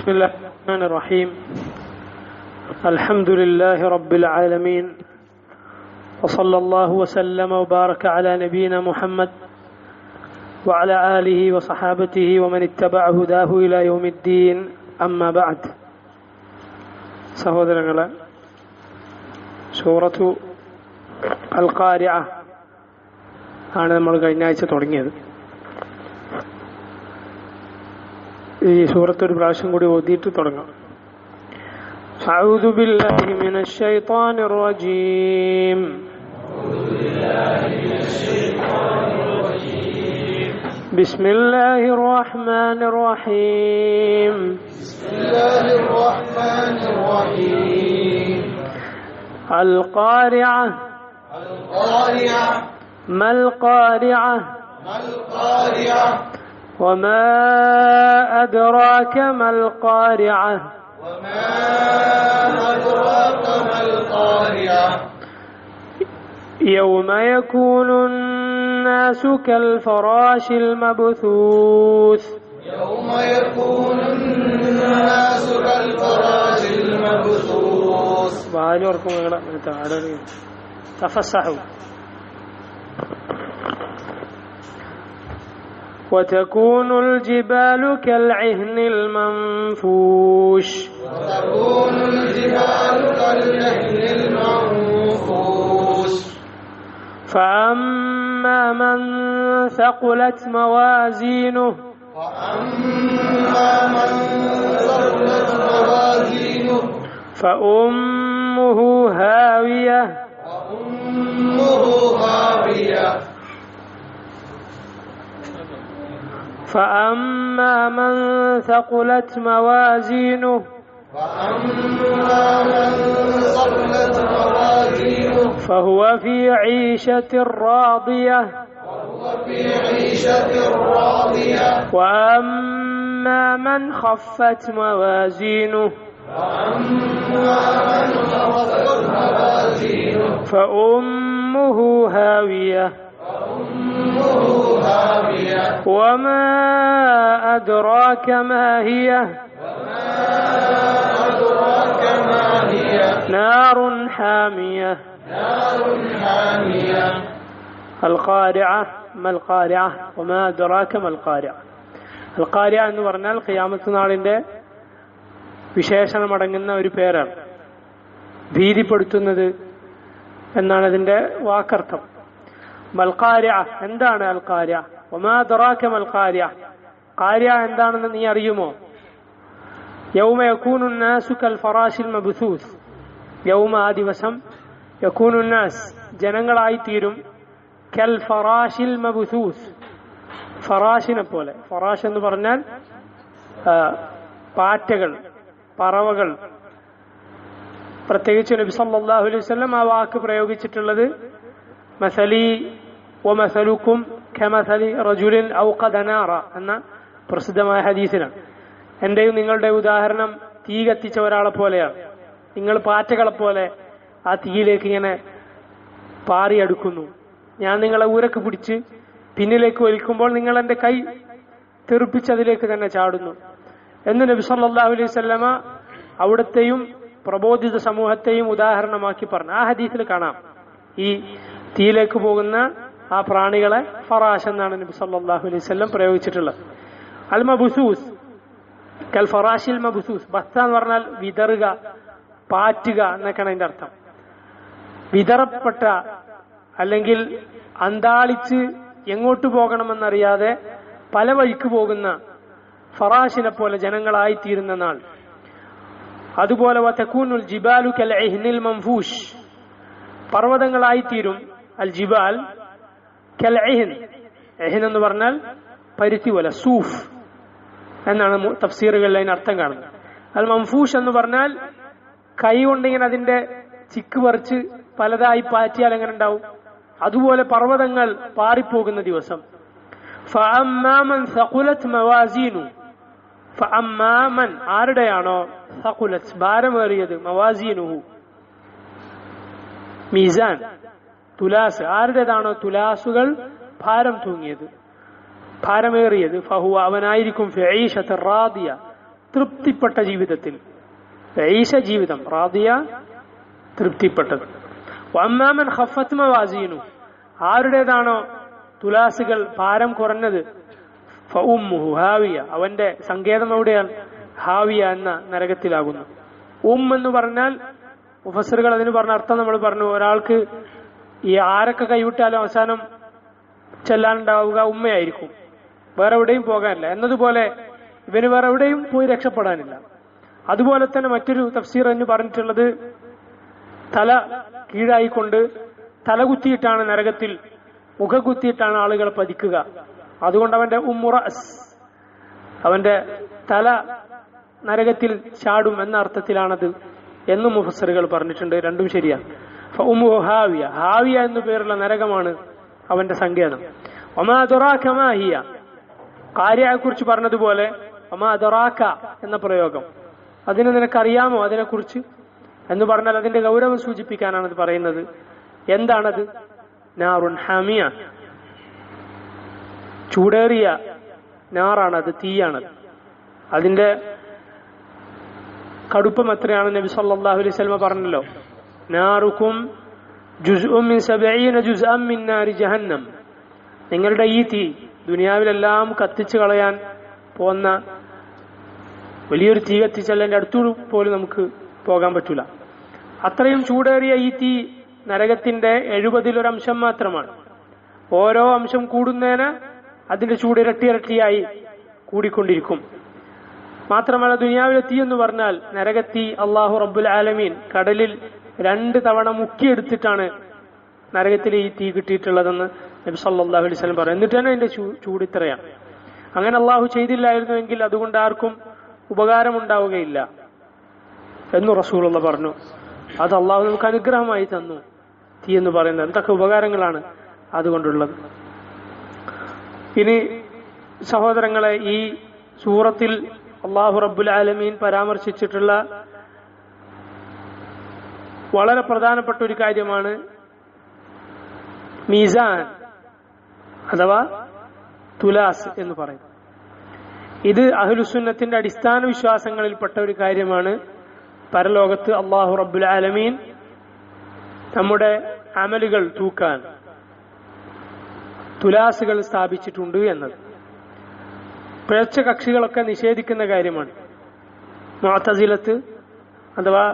بسم الله الرحمن الرحيم. الحمد لله رب العالمين، وصلى الله وسلم وبارك على نبينا محمد وعلى آله وصحابته ومن اتبع هداه إلى يوم الدين. أما بعد. സഹോദരങ്ങളെ, സൂറത്തു അൽ ഖാരിഅ ആണ് നമ്മൾ കഴിഞ്ഞ ആഴ്ച തുടങ്ങിയത്. ഈ സൂറത്ത് ഒരു പ്രാവശ്യം കൂടി ഓതിയിട്ട് തുടങ്ങാം. അഊദു ബില്ലാഹി മിനശ് ശൈത്വാനിർ റജീം. ബിസ്മില്ലാഹിർ റഹ്മാനിർ റഹീം. ബിസ്മില്ലാഹിർ റഹ്മാനിർ റഹീം. അൽ ഖാരിഅ. അൽ ഖാരിഅ. മൽ ഖാരിഅ. മൽ ഖാരിഅ. وما أدراك ما القارعة. وما أدراك ما القارعة. يوم يكون الناس كالفراش المبثوث. يوم يكون الناس كالفراش المبثوث. تفسحوا. وتكون الجبال كالعهن المنفوش. وتكون الجبال كالعهن المنفوش. فأما من ثقلت موازينه. وأما من ثقلت موازينه. فأمه هاوية. وأمه هاوية. فأما من ثقلت موازينه. فأما من ثقلت موازينه. فهو في عيشة راضية. وهو في عيشة راضية. وأما من خفت موازينه. وأما من خفت موازينه. فأمه هاوية. وما أدراك ما هي. نار حامية. القارعة. ما القارعة وما أدراك ما القارعة. القارعة എന്ന് പറഞ്ഞാൽ ഖിയാമത്ത് നാളിന്റെ വിശേഷണമടങ്ങുന്ന ഒരു പേരാണ്. ഭീതിപ്പെടുത്തുന്നത് എന്നാണ് അതിന്റെ വാക്കർത്ഥം. മൽഖാരിഅ എന്താണ്? അൽ ഖാരിഅ. വമാ അദ്റാക മൽ ഖാരിഅ. ഖാരിഅ എന്താണെന്ന് നീ അറിയുമോ? യൗമ യകൂനു നാസു കൽ ഫറാശിൽ മബ്സൂസ്. യൗമ, ആ ദിവസം, യകൂനു നാസ് ജനങ്ങളായി തീരും, കൽ ഫറാശിൽ മബ്സൂസ് ഫറാശിനെ പോലെ. ഫറാശ് എന്ന് പറഞ്ഞാൽ പാറ്റകൾ, പറവകൾ. പ്രത്യേകിച്ച് നബി സല്ലല്ലാഹു അലൈഹി വസല്ലം ആ വാക്ക് പ്രയോഗിച്ചിട്ടുള്ളത് മസലി വമസലുക്കും കമസലി റജുലിൻ ഔഖദ നാറ എന്ന പ്രസിദ്ധമായ ഹദീസിലാണ്. എന്റെയും നിങ്ങളുടെ ഉദാഹരണം തീ കത്തിച്ച ഒരാളെ പോലെയാണ്. നിങ്ങൾ പാറ്റകളെ പോലെ ആ തീയിലേക്ക് ഇങ്ങനെ പാറിയെടുക്കുന്നു. ഞാൻ നിങ്ങളെ ഊരക്ക് പിടിച്ച് പിന്നിലേക്ക് വലിക്കുമ്പോൾ നിങ്ങൾ എന്റെ കൈ തെറിപ്പിച്ചതിലേക്ക് തന്നെ ചാടുന്നു എന്ന് നബി സല്ലല്ലാഹു അലൈഹി വസല്ലമ അവിടത്തെയും പ്രബോധിത സമൂഹത്തെയും ഉദാഹരണമാക്കി പറഞ്ഞു. ആ ഹദീസിൽ കാണാം ഈ തീയിലേക്ക് പോകുന്ന ആ പ്രാണികളെ ഫറാശ് എന്നാണ് നബി സല്ലല്ലാഹു അലൈഹി വസല്ലം പ്രയോഗിച്ചിട്ടുള്ളത്. അൽ മബ്സൂസ് കൽ ഫറാശിൽ മബ്സൂസ്. ബസ്ത എന്ന് പറഞ്ഞാൽ വിതറുക, പാറ്റുക എന്നൊക്കെയാണ് അതിന്റെ അർത്ഥം. വിതറപ്പെട്ട അല്ലെങ്കിൽ അന്താളിച്ച് എങ്ങോട്ട് പോകണമെന്നറിയാതെ പല വഴിക്ക് പോകുന്ന ഫറാശിനെ പോലെ ജനങ്ങളായിത്തീരുന്ന നാൾ. അതുപോലെ വതകൂനുൽ ജിബാലു കൽ ഇഹ്നിൽ മൻഫൂഷ്. പർവ്വതങ്ങളായിത്തീരും. അൽ ജിബാൽ കൽ ഇഹ്ൻ. ഇഹ്ൻ എന്ന് പറഞ്ഞാൽ പരുത്തി പോലെ, സൂഫ് എന്നാണ് തഫ്സീറുകളിൽ അതിന് അർത്ഥം കാണുന്നത്. അൽ മൻഫൂഷ് എന്ന് പറഞ്ഞാൽ കൈ കൊണ്ടിങ്ങനെ അതിന്റെ ചിക്ക് പറിച്ച് പലതായി പാറ്റിയാൽ എങ്ങനെ ഉണ്ടാവും, അതുപോലെ പർവ്വതങ്ങൾ പാറിപ്പോകുന്ന ദിവസം. ഫഅമ്മാ മൻ സഖുലത് മവാസീനു. ഫഅമ്മാ മൻ, ആരുടെയാണോ, സഖുലത് ഭാരമേറിയത്, മവാസീനുഹു മീസാൻ തുലാസ്, ആരുടേതാണോ തുലാസുകൾ ഭാരം തൂങ്ങിയത്, ഭാരമേറിയത്, ഫഹുവ അവനായിരിക്കും ഫി ഈശത്തിൻ റാദിയ, തൃപ്തിപ്പെട്ട ജീവിതത്തിൽ, ഈശ ജീവിതം, റാദിയ തൃപ്തിപ്പെട്ടത്. വമ്മാമൻ ഖഫത്ത് മവാസീനു, ആരുടേതാണോ തുലാസുകൾ ഭാരം കുറഞ്ഞത്, ഫഉമ്മുഹു ഹാവിയ, അവന്റെ സങ്കേതം എവിടെയാണ്? ഹാവിയ എന്ന നരകത്തിലാകുന്നു. എന്ന് പറഞ്ഞാൽ മുഫസ്സിറുകൾ അതിന് പറഞ്ഞ അർത്ഥം നമ്മൾ പറഞ്ഞു. ഒരാൾക്ക് ഈ ആരൊക്കെ കൈവിട്ടാലും അവസാനം ചെല്ലാനുണ്ടാവുക ഉമ്മയായിരിക്കും, വേറെ എവിടെയും പോകാനില്ല എന്നതുപോലെ ഇവന് വേറെ എവിടെയും പോയി രക്ഷപ്പെടാനില്ല. അതുപോലെ തന്നെ മറ്റൊരു തഫ്സീർ എന്ന് പറഞ്ഞിട്ടുള്ളത്, തല കീഴായിക്കൊണ്ട് തലകുത്തിയിട്ടാണ് നരകത്തിൽ, മുഖകുത്തിയിട്ടാണ് ആളുകൾ പതിക്കുക. അതുകൊണ്ട് അവന്റെ ഉമ്മുറസ്, അവന്റെ തല നരകത്തിൽ ചാടും എന്ന അർത്ഥത്തിലാണത് എന്നും മുഫസ്സിറുകൾ പറഞ്ഞിട്ടുണ്ട്. രണ്ടും ശരിയാണ്. ഫഉമ്മുഹു ഹാവിയ, ഹാവിയ എന്നു പേരുള്ള നരകമാണ് അവന്റെ സങ്കേതം. വമാ അദ്റാക മാ ഹിയ, ഖാരിഅയെ കുറിച്ച് പറഞ്ഞതുപോലെ വമാ അദ്റാക എന്ന പ്രയോഗം, അതിനെ നിനക്കറിയാമോ അതിനെക്കുറിച്ച് എന്ന് പറഞ്ഞാൽ അതിന്റെ ഗൗരവം സൂചിപ്പിക്കാനാണ് ഇത് പറയുന്നത്. എന്താണത്? നാറുൻ ഹാമിയ, ചൂടേറിയ നാറാണത്, തീയാണത്. അതിന്റെ കടുപ്പം എത്രയാണ് നബി സല്ലല്ലാഹു അലൈഹി വസല്ലം പറഞ്ഞല്ലോ, നാറുക്കും ജുസ്ഉം മിൻ 70 ജുസ്അൻ മിൻ നാരി ജഹന്നം, നിങ്ങളുടെ ഈ തീ ദുനിയാവിലെല്ലാം കത്തിച്ചു കളയാൻ പോന്ന വലിയൊരു തീ കത്തിച്ചാൽ അതിന്റെ അടുത്തൂടെ പോലും നമുക്ക് പോകാൻ പറ്റൂല. അത്രയും ചൂടേറിയ ഈ തീ നരകത്തിന്റെ 70 അംശം മാത്രമാണ്. ഓരോ അംശം കൂടുന്നതിന് അതിന്റെ ചൂട് ഇരട്ടിയായി കൂടിക്കൊണ്ടിരിക്കും. മാത്രമല്ല ദുനിയാവിലെ തീ എന്ന് പറഞ്ഞാൽ നരകത്തീ അള്ളാഹു റബ്ബുൽ ആലമീൻ കടലിൽ 2 തവണ മുക്കിയെടുത്തിട്ടാണ് നരകത്തിൽ ഈ തീ കിട്ടിയിട്ടുള്ളതെന്ന് നബി സല്ലല്ലാഹു അലൈഹി വസല്ലം പറഞ്ഞു. എന്നിട്ട് തന്നെ അതിന്റെ ചൂട് ഇത്രയാണ്. അങ്ങനെ അള്ളാഹു ചെയ്തില്ലായിരുന്നുവെങ്കിൽ അതുകൊണ്ട് ആർക്കും ഉപകാരമുണ്ടാവുകയില്ല എന്ന് റസൂലുള്ള പറഞ്ഞു. അത് അള്ളാഹു നമുക്ക് അനുഗ്രഹമായി തന്നു. തീ എന്ന് പറയുന്നത് എന്തൊക്കെ ഉപകാരങ്ങളാണ് അതുകൊണ്ടുള്ളത്. ഇനി സഹോദരങ്ങളെ, ഈ സൂറത്തിൽ അള്ളാഹു റബ്ബുൽ ആലമീൻ പരാമർശിച്ചിട്ടുള്ള വളരെ പ്രധാനപ്പെട്ട ഒരു കാര്യമാണ് മീസാൻ അഥവാ തുലാസ് എന്ന് പറയും. ഇത് അഹ്ലുസുന്നത്തിന്റെ അടിസ്ഥാന വിശ്വാസങ്ങളിൽപ്പെട്ട ഒരു കാര്യമാണ്. പരലോകത്ത് അള്ളാഹു റബ്ബുൽ ആലമീൻ നമ്മുടെ അമലുകൾ തൂക്കാൻ തുലാസുകൾ സ്ഥാപിച്ചിട്ടുണ്ട് എന്നത് പിഴച്ച കക്ഷികളൊക്കെ നിഷേധിക്കുന്ന കാര്യമാണ്. മുഅ്തസിലത്ത് അഥവാ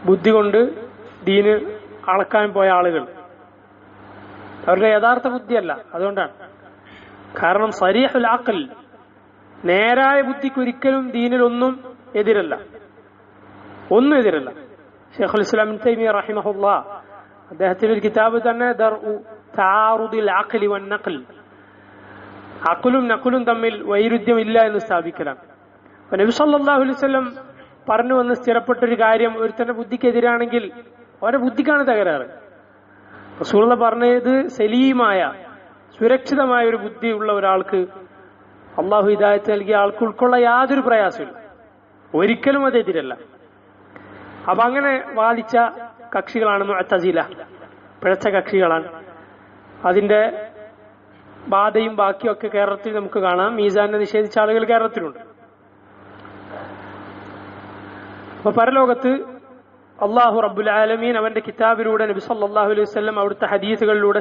ബുദ്ധി കൊണ്ട് ദീന് അളക്കാൻ പോയ ആളുകൾ, അവരുടെ യഥാർത്ഥ ബുദ്ധിയല്ല. അതുകൊണ്ടാണ്. കാരണം സരീഹുൽ അഖൽ, നേരായ ബുദ്ധിക്ക് ഒരിക്കലും ദീനിലൊന്നും എതിരല്ല, ഒന്നും എതിരല്ല. ശൈഖുൽ ഇസ്ലാം ഇബ്നു തൈമിയ്യ റഹിമഹുല്ലാഹ് അദ്ദേഹത്തിന്റെ ഒരു കിതാബ് തന്നെ ദർഉ തആറുദിൽ അഖ്ലി വൻ നഖൽ, അഖലും നഖലും തമ്മിൽ വൈരുദ്ധ്യമില്ല എന്ന് സ്ഥാപിക്കലാണ്. നബി സല്ലല്ലാഹു അലൈഹി വസല്ലം പറഞ്ഞു വന്ന് സ്ഥിരപ്പെട്ടൊരു കാര്യം ഒരുത്തന്റെ ബുദ്ധിക്കെതിരാണെങ്കിൽ അവരുടെ ബുദ്ധിക്കാണ് തകരാറ്. റസൂലുള്ള പറഞ്ഞത് സലീമായ സുരക്ഷിതമായ ഒരു ബുദ്ധിയുള്ള ഒരാൾക്ക് അള്ളാഹു ഹിദായത്ത് നൽകിയ ആൾക്ക് ഉൾക്കൊള്ളാൻ യാതൊരു പ്രയാസമില്ല, ഒരിക്കലും അതെതിരല്ല. അപ്പൊ അങ്ങനെ വാദിച്ച കക്ഷികളാണ് മുഅ്തസില, പിഴച്ച കക്ഷികളാണ്. അതിന്റെ ബാധയും ബാക്കിയൊക്കെ കേരളത്തിൽ നമുക്ക് കാണാം. മീസാനെ നിഷേധിച്ച ആളുകൾ കേരളത്തിലുണ്ട്. അപ്പൊ പരലോകത്ത് അള്ളാഹു റബ്ബുൽ ആലമീൻ അവന്റെ കിതാബിലൂടെ നബി സല്ലല്ലാഹു അലൈഹി വസല്ലം അവിടുത്തെ ഹദീസുകളിലൂടെ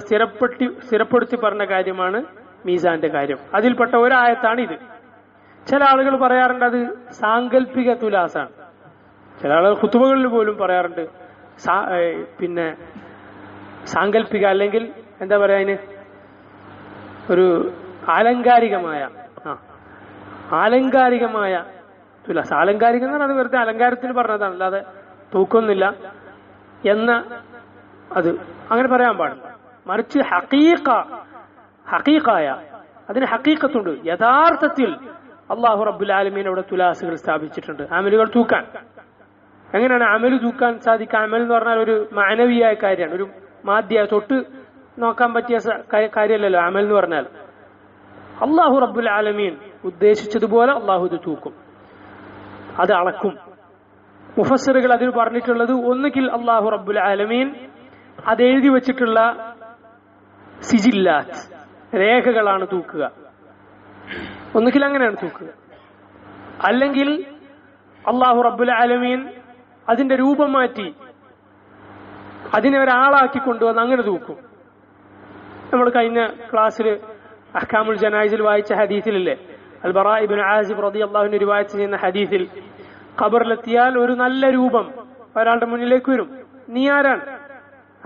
സ്ഥിരപ്പെടുത്തി പറഞ്ഞ കാര്യമാണ് മീസാന്റെ കാര്യം. അതിൽപ്പെട്ട ഒരായത്താണ് ഇത്. ചില ആളുകൾ പറയാറുണ്ട് അത് സാങ്കല്പിക തുലാസാണ്. ചില ആളുകൾ ഖുതുബകളിൽ പോലും പറയാറുണ്ട് പിന്നെ സാങ്കല്പിക, അല്ലെങ്കിൽ എന്താ പറയാ, അതിന് ഒരു ആലങ്കാരികമായ തുലാസ്. ആലങ്കാരികം എന്ന് പറഞ്ഞാൽ അത് വെറുതെ അലങ്കാരത്തിന് പറഞ്ഞതാണ്, അല്ലാതെ തൂക്കൊന്നുമില്ല എന്ന അത് അങ്ങനെ പറയാൻ പാടില്ല. മറിച്ച് ഹഖീഖായ അതിന് ഹഖീഖത്തുണ്ട്. യഥാർത്ഥത്തിൽ അള്ളാഹു റബ്ബുൽ ആലമീൻ അവിടെ തുലാസുകൾ സ്ഥാപിച്ചിട്ടുണ്ട് അമലുകൾ തൂക്കാൻ. എങ്ങനെയാണ് അമല് തൂക്കാൻ സാധിക്കുക? അമൽ എന്ന് പറഞ്ഞാൽ ഒരു മാനവീയായ കാര്യമാണ്, ഒരു മാധ്യ തൊട്ട് നോക്കാൻ പറ്റിയ കാര്യമല്ലല്ലോ അമൽ എന്ന് പറഞ്ഞാൽ. അള്ളാഹു റബ്ബുൽ ആലമീൻ ഉദ്ദേശിച്ചതുപോലെ അള്ളാഹു ഇത് തൂക്കും, അത് അളക്കും. മുഫസ്സിറുകൾ അതിൽ പറഞ്ഞിട്ടുള്ളത് ഒന്നുകിൽ അള്ളാഹു റബ്ബുൽ ആലമീൻ അത് എഴുതി വെച്ചിട്ടുള്ള സിജില്ലാത്ത് രേഖകളാണ് തൂക്കുക, ഒന്നുകിൽ അങ്ങനെയാണ് തൂക്കുക. അല്ലെങ്കിൽ അല്ലാഹു റബ്ബുൽ ആലമീൻ അതിന്റെ രൂപം മാറ്റി അതിനെ ഒരാളാക്കി കൊണ്ടുവന്ന് അങ്ങനെ തൂക്കും. നമ്മൾ കഴിഞ്ഞ ക്ലാസ്സിൽ അഹ്കാമുൽ ജനായിസിൽ വായിച്ച ഹദീസിലില്ലേ, അൽ ബറാ ഇബ്നു ആസിബ് റളിയല്ലാഹു അൻഹു റിവായത്ത് ചെയ്യുന്ന ഹദീസിൽ ഖബറിലെത്തിയാൽ ഒരു നല്ല രൂപം ഒരാളുടെ മുന്നിലേക്ക് വരും. നീ ആരാണ്?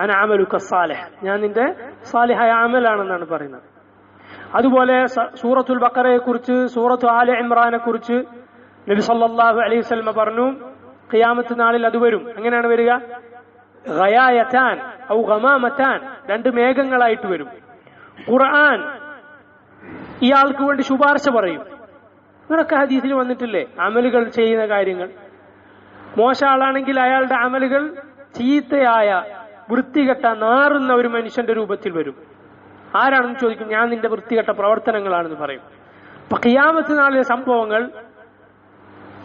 അന അമലുക സാലിഹ്, ഞാൻ നിന്റെ സാലിഹായ അമലാണെന്നാണ് പറയുന്നത്. അതുപോലെ സൂറത്തുൽ ബഖറയെ കുറിച്ച്, സൂറത്തു ആല ഇമ്രാനെ കുറിച്ച് നബി സല്ലല്ലാഹു അലൈഹി വസല്ലം പറഞ്ഞു, ഖിയാമത്ത് നാളിൽ അത് വരും. എങ്ങനെയാണ് വരിക? ഗയായതാൻ ഔ ഗമാമതാൻ, രണ്ട് മേഘങ്ങളായിട്ട് വരും. ഖുർആൻ ഇയാൾക്ക് വേണ്ടി ശുപാർശ പറയും. ഇങ്ങനൊക്കെ ഹദീസിൽ വന്നിട്ടില്ലേ? അമലുകൾ ചെയ്യുന്ന കാര്യങ്ങൾ. മോശ ആളാണെങ്കിൽ അയാളുടെ അമലുകൾ ചീത്തയായ വൃത്തികെട്ട നാറുന്ന ഒരു മനുഷ്യന്റെ രൂപത്തിൽ വരും. ആരാണെന്ന് ചോദിക്കും, ഞാൻ നിന്റെ വൃത്തികെട്ട പ്രവർത്തനങ്ങളാണെന്ന് പറയും. അപ്പൊ ഖിയാമത്ത് നാളിലെ സംഭവങ്ങൾ,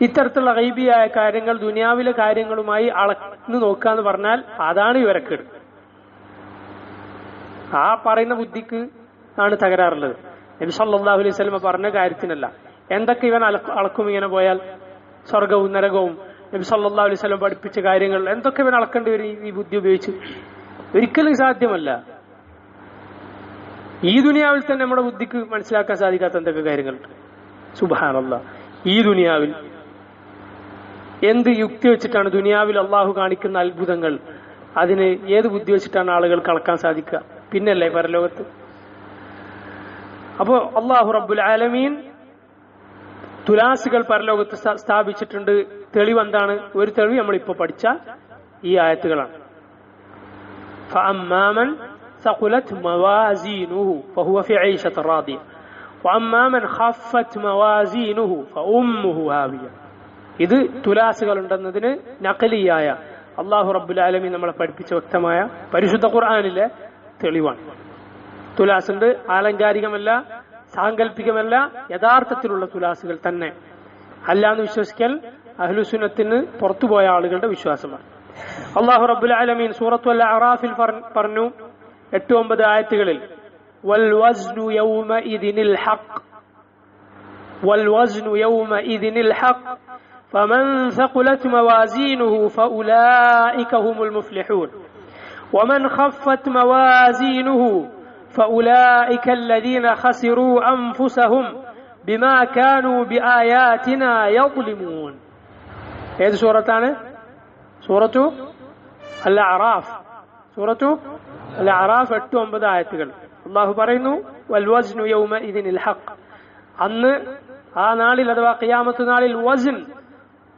ഇത്തരത്തിലുള്ള ഗൈബിയായ കാര്യങ്ങൾ ദുനിയാവിലെ കാര്യങ്ങളുമായി അളന്നു നോക്കാന്ന് പറഞ്ഞാൽ അതാണ് വിവരക്കേട്. ആ പറയുന്ന ബുദ്ധിക്ക് ആണ് തകരാറുള്ളത്. നബി സല്ലല്ലാഹു അലൈഹി വസല്ലം പറഞ്ഞ കാര്യത്തിനല്ല. എന്തൊക്കെ ഇവൻ അളക്കും ഇങ്ങനെ പോയാൽ? സ്വർഗവും നരകവും നബി സല്ലല്ലാഹു അലൈഹി വസല്ലം പഠിപ്പിച്ച കാര്യങ്ങൾ എന്തൊക്കെ ഇവൻ അളക്കേണ്ടി വരും ഈ ബുദ്ധി ഉപയോഗിച്ച്? ഒരിക്കലും സാധ്യമല്ല. ഈ ദുനിയാവിൽ തന്നെ നമ്മുടെ ബുദ്ധിക്ക് മനസ്സിലാക്കാൻ സാധിക്കാത്ത എന്തൊക്കെ കാര്യങ്ങളുണ്ട്. സുബ്ഹാനല്ലാഹ്. ഈ ദുനിയാവിൽ എന്ത് യുക്തി വെച്ചിട്ടാണ് ദുനിയാവിൽ അള്ളാഹു കാണിക്കുന്ന അത്ഭുതങ്ങൾ, അതിന് ഏത് ബുദ്ധി വെച്ചിട്ടാണ് ആളുകൾക്ക് അളക്കാൻ സാധിക്കുക? പിന്നല്ലേ പരലോകത്ത്. അപ്പോ അള്ളാഹു റബ്ബുൽ ആലമീൻ തുലാസുകൾ പരലോകത്ത് സ്ഥാപിച്ചിട്ടുണ്ട്. തെളിവ് എന്താണ്? ഒരു തെളിവ് നമ്മളിപ്പോ പഠിച്ച ഈ ആയത്തുകളാണ്. فأما من ثقلت موازينه فهو في عيشة راضية وأما من خفت موازينه فأمه هاوية. ഇത് തുലാസുകൾ ഉണ്ടെന്നതിന് നഖലിയായ അള്ളാഹു റബ്ബുൽ ആലമീൻ നമ്മളെ പഠിപ്പിച്ച വ്യക്തമായ പരിശുദ്ധ ഖുർആനിലെ തെളിവാണ്. തുലാസുണ്ട്, ആലങ്കാരികമല്ല, സാങ്കല്പികമല്ല, യഥാർത്ഥത്തിലുള്ള തുലാസുകൾ തന്നെ. അല്ലാന്ന് വിശ്വസിക്കൽ അഹ്ലുസുന്നത്തിന് പുറത്തുപോയ ആളുകളുടെ വിശ്വാസമാണ്. അള്ളാഹു റബ്ബുൽ ആലമീൻ സൂറത്തുൽ അറാഫിൽ പറഞ്ഞു 8-9 ആയത്തുകളിൽ, വൽ വസ്നു യൗമഇദിനിൽ ഹഖ് വൽ വസ്നു യൗമഇദിനിൽ ഹഖ് فمن ثقلت موازينه فأولئك هم المفلحون ومن خفت موازينه فأولئك الذين خسروا أنفسهم بما كانوا بآياتنا يظلمون. هذه سورة سورة الأعراف. سورة الأعراف 8-9 ആയത്തുകൾ. അല്ലാഹു പറയുന്നു വൽവസ്നു യൗമഇദിനിൽ ഹഖ്. അന്ന് ആ നാളിൽ അഥവാ ഖിയാമത്ത് നാളിൽ വസ്ൻ,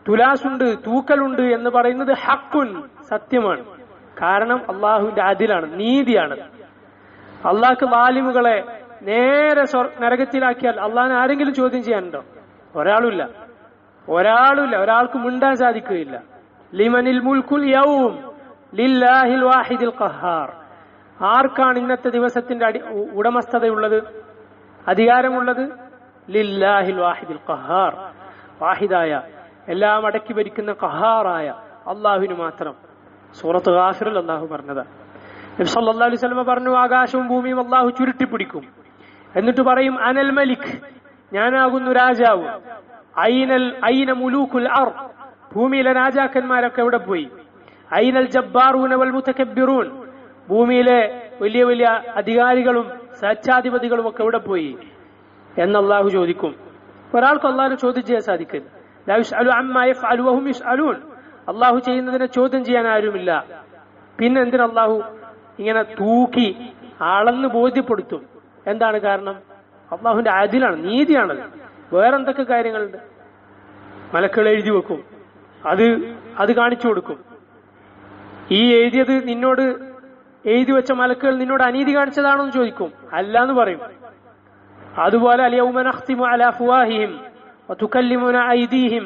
തുലാസുണ്ട്, തൂക്കലുണ്ട് എന്ന് പറയുന്നത് ഹഖുൻ, സത്യമാണ്. കാരണം അള്ളാഹുവിന്റെ അതിലാണ്, നീതിയാണ്. അള്ളാഹ്ക്ക് വാലിമുകളെ നേരെ നരകത്തിലാക്കിയാൽ അള്ളാഹിനെ ആരെങ്കിലും ചോദ്യം ചെയ്യാനുണ്ടോ? ഒരാളുമില്ല. ഒരാൾക്ക് മിണ്ടാൻ സാധിക്കുകയില്ല. ലിമനിൽ മുൽക്കുൽ യൗം ലില്ലാഹിൽ വാഹിദിൽ ഖഹാർ. ആർക്കാണ് ഇന്നത്തെ ദിവസത്തിന്റെ ഉടമസ്ഥതയുള്ളത്, അധികാരമുള്ളത്? ലില്ലാഹിൽ വാഹിദിൽ ഖഹാർ, വാഹിദായ എല്ലാം അടക്കി ഭരിക്കുന്ന ഖഹാറായ അള്ളാഹുവിന് മാത്രം. സൂറത്ത് ഗാഫിറിൽ അള്ളാഹു പറഞ്ഞതാണ്. നബി സല്ലല്ലാഹു അലൈഹി വസല്ലം പറഞ്ഞു, ആകാശവും ഭൂമിയും അള്ളാഹു ചുരുട്ടിപ്പിടിക്കും. എന്നിട്ട് പറയും, അനൽ മലിക്, ഞാനാകുന്നു രാജാവ്. ഐന മുലൂക്കുൽ അർദ്, ഭൂമിയിലെ രാജാക്കന്മാരൊക്കെ എവിടെ പോയി? ഐനൽ ജബ്ബാറൂന വൽ മുതകബ്ബിറൂൻ, ഭൂമിയിലെ വലിയ വലിയ അധികാരികളും സ്വേച്ഛാധിപതികളും ഒക്കെ എവിടെ പോയി എന്ന് അള്ളാഹു ചോദിക്കും. ഒരാൾക്ക് അള്ളാഹുവിനെ ചോദ്യം ചെയ്യാൻ സാധിക്കില്ല. ലാ യുസ്അലു അമ്മാ യഫ്അലു വഹും യുസ്അലൂൻ. അള്ളാഹു ചെയ്യുന്നതിനെ ചോദ്യം ചെയ്യാൻ ആരുമില്ല. പിന്നെ എന്തിനാ അള്ളാഹു ഇങ്ങനെ തൂക്കി അളന്ന് ബോധ്യപ്പെടുത്തും? എന്താണ് കാരണം? അള്ളാഹുവിന്റെ അദിലാണ്, നീതിയാണത്. വേറെന്തൊക്കെ കാര്യങ്ങളുണ്ട്? മലക്കുകൾ എഴുതി വെക്കും, അത് കാണിച്ചു കൊടുക്കും. ഈ എഴുതിയത് നിന്നോട് എഴുതി വെച്ച മലക്കുകൾ നിന്നോട് അനീതി കാണിച്ചതാണോ എന്ന് ചോദിക്കും. അല്ലാന്ന് പറയും. അതുപോലെ അൽയൗമ നഖ്തിമു അലാ അഫ്വാഹിഹിം വതുകല്ലിമുന ഐദീഹിം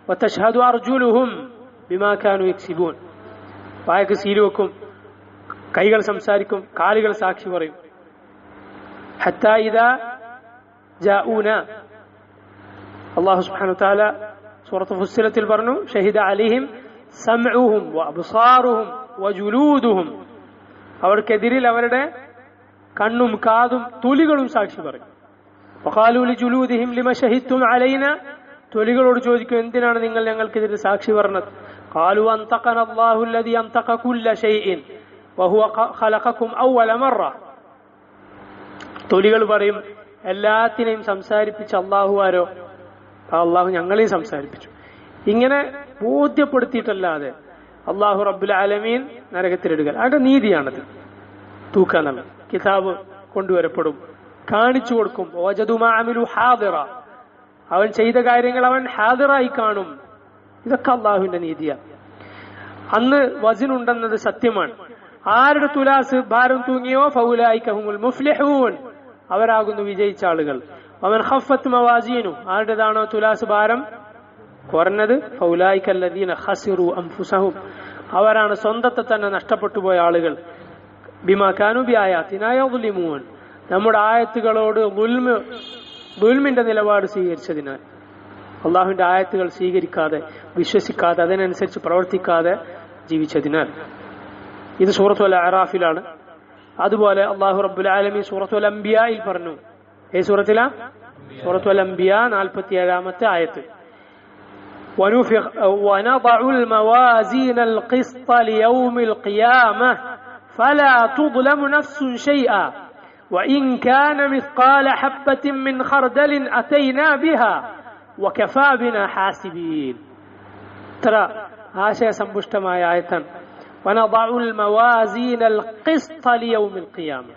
വതശ്ഹദു അർജുലുഹും ബിമാ കാനൂ യക്സിബൂൻ. വായക്ക് സീല് വെക്കും, കൈകൾ സംസാരിക്കും, കാലുകൾ സാക്ഷി പറയും. ഹത്താ ഇദാ ജാഊന, അല്ലാഹു സുബ്ഹാനഹു വ തആല സൂറത്ത് ഫുസ്സിലത്തിൽ പറഞ്ഞു, ഷഹിദ അലൈഹിം സമഉഹും വഅബ്സാറുഹും വജുലൂദുഹും. അവർക്കെതിരിൽ അവരുടെ കണ്ണും കാതും തൊലികളും സാക്ഷി പറയും. വഖാലൂ ലിജുലൂദിഹിം ലിമ ഷഹിദ്തും അലൈനാ തൊലികളോട് ചോദിക്കും, എന്തിനാണ് നിങ്ങൾ ഞങ്ങൾക്കെതിരെ സാക്ഷി പറഞ്ഞത്? ഖാലു അൻതഖന അല്ലാഹു അല്ലദീ അൻതഖ കുല്ല ഷൈഇൻ വഹുവ ഖലഖകും അവ്വല മറ. തൊലികൾ പറയും, എല്ലാത്തിനെയും സംസാരിപ്പിച്ച അല്ലാഹു ആരോ? അല്ലാഹു ഞങ്ങളെയും സംസാരിപ്പിച്ചു. ഇങ്ങനെ ബോധ്യപ്പെടുത്തിയിട്ടല്ലാതെ അല്ലാഹു റബ്ബുൽ ആലമീൻ നരകത്തിലിടുക അതിന്റെ നീതിയാണത്. തൂക്കാനുള്ള കിതാബ് കൊണ്ടുവരപ്പെടും, കാണിച്ചു കൊടുക്കും. വജദു മാ അമിലു ഹാദിറ, അവൻ ചെയ്ത കാര്യങ്ങൾ അവൻ ഹാദിറായി കാണും. ഇതൊക്കെ അള്ളാഹുവിന്റെ നീതിയാണ്. അന്ന് വസിനുണ്ടെന്നത് സത്യമാണ്. ആരുടെ തുലാസ് ഭാരം തൂങ്ങിയോ ഫൗലായിക ഹുമുൽ മുഫ്ലിഹൂൻ, അവരാകുന്നു വിജയിച്ച ആളുകൾ. അവൻ ഖഫത്ത് മവാസീനു, ആരുടേതാണോ തുലാസ് ഭാരം കുറഞ്ഞത് ഫൗലായിക അല്ലദീന ഖസിറു അൻഫുസഹും, അവരാണ് സ്വന്തത്തെ തന്നെ നഷ്ടപ്പെട്ടു പോയ ആളുകൾ. ബിമാ കാനൂ ബിആയാതിനാ യദ്ലിമൂൻ, നമ്മുടെ ആയത്തുകളോട് ദുൽമിന്റെ നിലപാട് സ്വീകരിച്ചതിനാൽ, അള്ളാഹുവിന്റെ ആയത്തുകൾ സ്വീകരിക്കാതെ വിശ്വസിക്കാതെ അതിനനുസരിച്ച് പ്രവർത്തിക്കാതെ ജീവിച്ചതിനാൽ. ഇത് സൂറത്തുൽ അറാഫിലാണ്. അതുപോലെ അള്ളാഹു റബ്ബുൽ ആലമീൻ സൂറത്തുൽ അംബിയായിൽ പറഞ്ഞു. ഏത് സൂറത്തിലാ? സൂറത്തുൽ അംബിയ 47-ാമത്തെ ആയത്ത്. ونضع الموازين القسط ليوم القيامة فلا تظلم نفس شيئا وإن كان مثقال حبة من خردل أتينا بها وكفى بنا حاسبين. ترى آشياء سنبشتما آية ونضع الموازين القسط ليوم القيامة.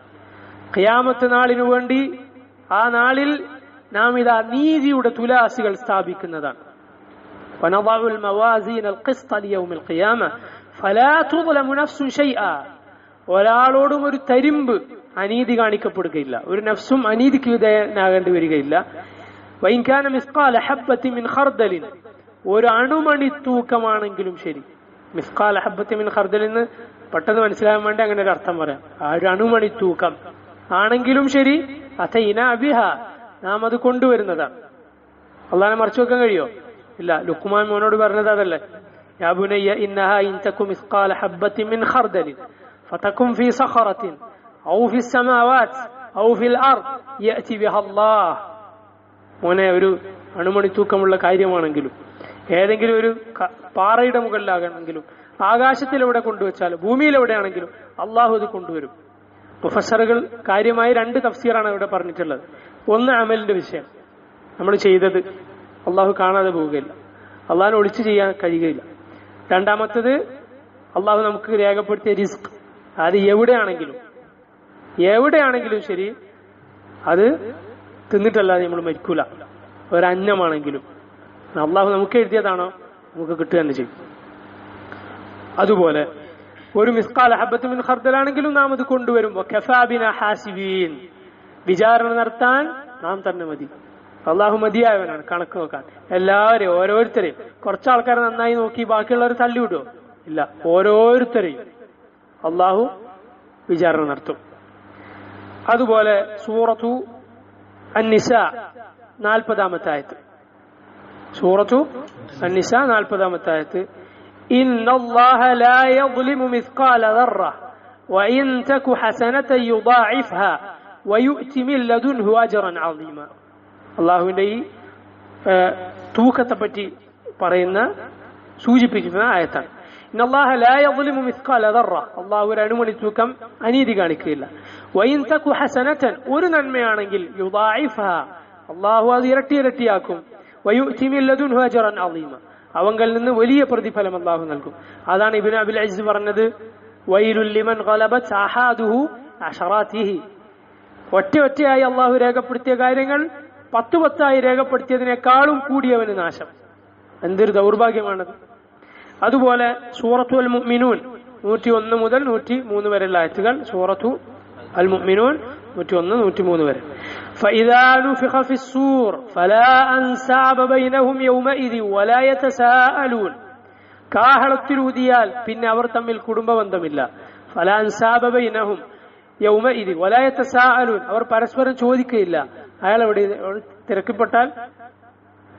قيامة നാളിനു വേണ്ടി ആ നാളിൽ നാം ഇതാ നീതിയുടെ തുലാസുകൾ സ്ഥാപിക്കുന്നതാണ്. ونضع الموازين القسط ليوم القيامة فلا تظلم نفس شيئا, ഒരാളോടും ഒരു തരിമ്പ് അനീതി കാണിക്കപ്പെടുകയില്ല, ഒരു നഫ്സും അനീതിക്ക് വിധേയനാകേണ്ടി വരികയില്ല. وإن كان مثقال حبة من خردل, ഒരു അണുമണി തൂക്കമാണെങ്കിലും ശരി. മിസ്കാൽ ഹബ്ബത്തി മിൻ ഖർദൽ എന്ന് പെട്ടെന്ന് മനസ്സിലാകാൻ വേണ്ടി അങ്ങനെ ഒരു അർത്ഥം പറയാം. ആ ഒരു അണുമണി തൂക്കം ആണെങ്കിലും ശരി, അതൈനാ ബിഹാ, നാം അത് കൊണ്ടുവരുന്നതാണ്. അള്ളാഹനെ മറച്ചു വെക്കാൻ കഴിയോ? ഇല്ല. ലുഖ്മാൻ മോനോട് പറഞ്ഞത് അതല്ലേ, യാ ബുനയ്യ ഇന്നഹാ ഇൻ തകു മിസ്കാല ഹബ്ബത്തിൻ മിൻ ഖർദലിൻ ഫതകും ഫീ സഖറത്തിൻ ഔ ഫീസ് സമാവാത് ഔ ഫിൽ അർദ് യഅതി ബിഹാ അല്ലാഹ്. മോനെ, ഒരു അണുമണി തൂക്കമുള്ള കാര്യമാണെങ്കിലും ഏതെങ്കിലും ഒരു പാറയുടെ മുകളിലാകണമെങ്കിലും ആകാശത്തിലെവിടെ കൊണ്ടുവച്ചാലും ഭൂമിയിലെവിടെയാണെങ്കിലും അള്ളാഹു അത് കൊണ്ടുവരും. മുഫസ്സറുകൾ കാര്യമായി 2 തഫ്സീറാണ് ഇവിടെ പറഞ്ഞിട്ടുള്ളത്. ഒന്ന് അമലിന്റെ വിഷയം, നമ്മൾ ചെയ്തത് അള്ളാഹു കാണാതെ പോവുകയില്ല, അള്ളാഹിനെ ഒളിച്ചു ചെയ്യാൻ കഴിയുകയില്ല. രണ്ടാമത്തത് അള്ളാഹു നമുക്ക് രേഖപ്പെടുത്തിയ റിസ്ക്, അത് എവിടെയാണെങ്കിലും ശരി അത് തിന്നിട്ടല്ലാതെ നമ്മൾ മരിക്കൂല. ഒരന്നമാണെങ്കിലും അള്ളാഹു നമുക്ക് എഴുതിയതാണോ നമുക്ക് കിട്ടുക തന്നെ ചെയ്യും. അതുപോലെ ഒരു മിസ്കാൽ ഹബ്ബത്ത് മിൻ ഖർദലാണെങ്കിലും നാം അത് കൊണ്ടുവരും. വകഫാ ബിനാ ഹാസിബീൻ, വിചാരണ നടത്താൻ നാം തന്നെ മതി. അള്ളാഹു മതിയായവനാണ് കണക്ക് നോക്കാൻ. എല്ലാവരെയും ഓരോരുത്തരെയും, കുറച്ചാൾക്കാരെ നന്നായി നോക്കി ബാക്കിയുള്ളവർ തള്ളിവിടുമോ? ഇല്ല, ഓരോരുത്തരെയും അള്ളാഹു വിചാരണ നടത്തും. അതുപോലെ സൂറത്തു അന്നിസാ 40-ാമത്തെ ആയത്ത്, സൂറത്തു അന്നിസാ 40-ാമത്തെ ആയത്ത്, ഇന്നല്ലാഹ ലാ യദ്ലിമു മിസ്കാല ദർറ വഇൻ തകു ഹസനതൻ യുദാഇഫ്ഹാ വയുഅതി മിൻ ലദുൻഹു അജ്റൻ അളീമ. അള്ളാഹുവിന്റെ ഈ തൂക്കത്തെ പറ്റി സൂചിപ്പിക്കുന്ന ആയത്താണ്. ഇന്നല്ലാഹ ലാ യദ്ലിമു മിസ്കാല ദർറ, അള്ളാഹു ഒരു അണുമണി തൂക്കം അനീതി കാണിക്കുകയില്ല. വഇൻ തകു ഹസനതൻ, ഒരു നന്മയാണെങ്കിൽ യുദാഇഫ്ഹാ, അള്ളാഹു അത് ഇരട്ടിയാക്കും. വയുഅതി മിൻ ലദുൻഹു അജ്റൻ അളീമ, അവങ്കൽ നിന്ന് വലിയ പ്രതിഫലം അള്ളാഹു നൽകും. അതാണ് ഇബ്നു അബിൽ അസ്സ് പറഞ്ഞത്, വൈലുൽ ലിമൻ ഗലബത് അഹാദുഹു അശറാതിഹി. ഒറ്റയായി അള്ളാഹു രേഖപ്പെടുത്തിയ കാര്യങ്ങൾ 10 രേഖപ്പെടുത്തിയതിനേക്കാളും കൂടിയവന് നാശം. എന്തൊരു ദൗർഭാഗ്യമാണത്. അതുപോലെ സൂറത്തു അൽ മുഅ്മിനൂൻ 101 മുതൽ 103 വരെയുള്ള ആയത്തുകൾ. സൂറത്തു അൽ മുഅ്മിനൂൻ 101, 103 വരെ. فإذا نفخ في الصور فلا أنساب بينهم يومئذ ولا يتساءلون. കാഹളത്തിലൂതിയാൽ പിന്നെ അവർ തമ്മിൽ കുടുംബ ബന്ധമില്ല. فلا أنساب بينهم يومئذ ولا يتساءلون, അവർ പരസ്പരം ചോദിക്കുകയില്ല. അയാൾ എവിടെ തിരക്കിപ്പെട്ടാൽ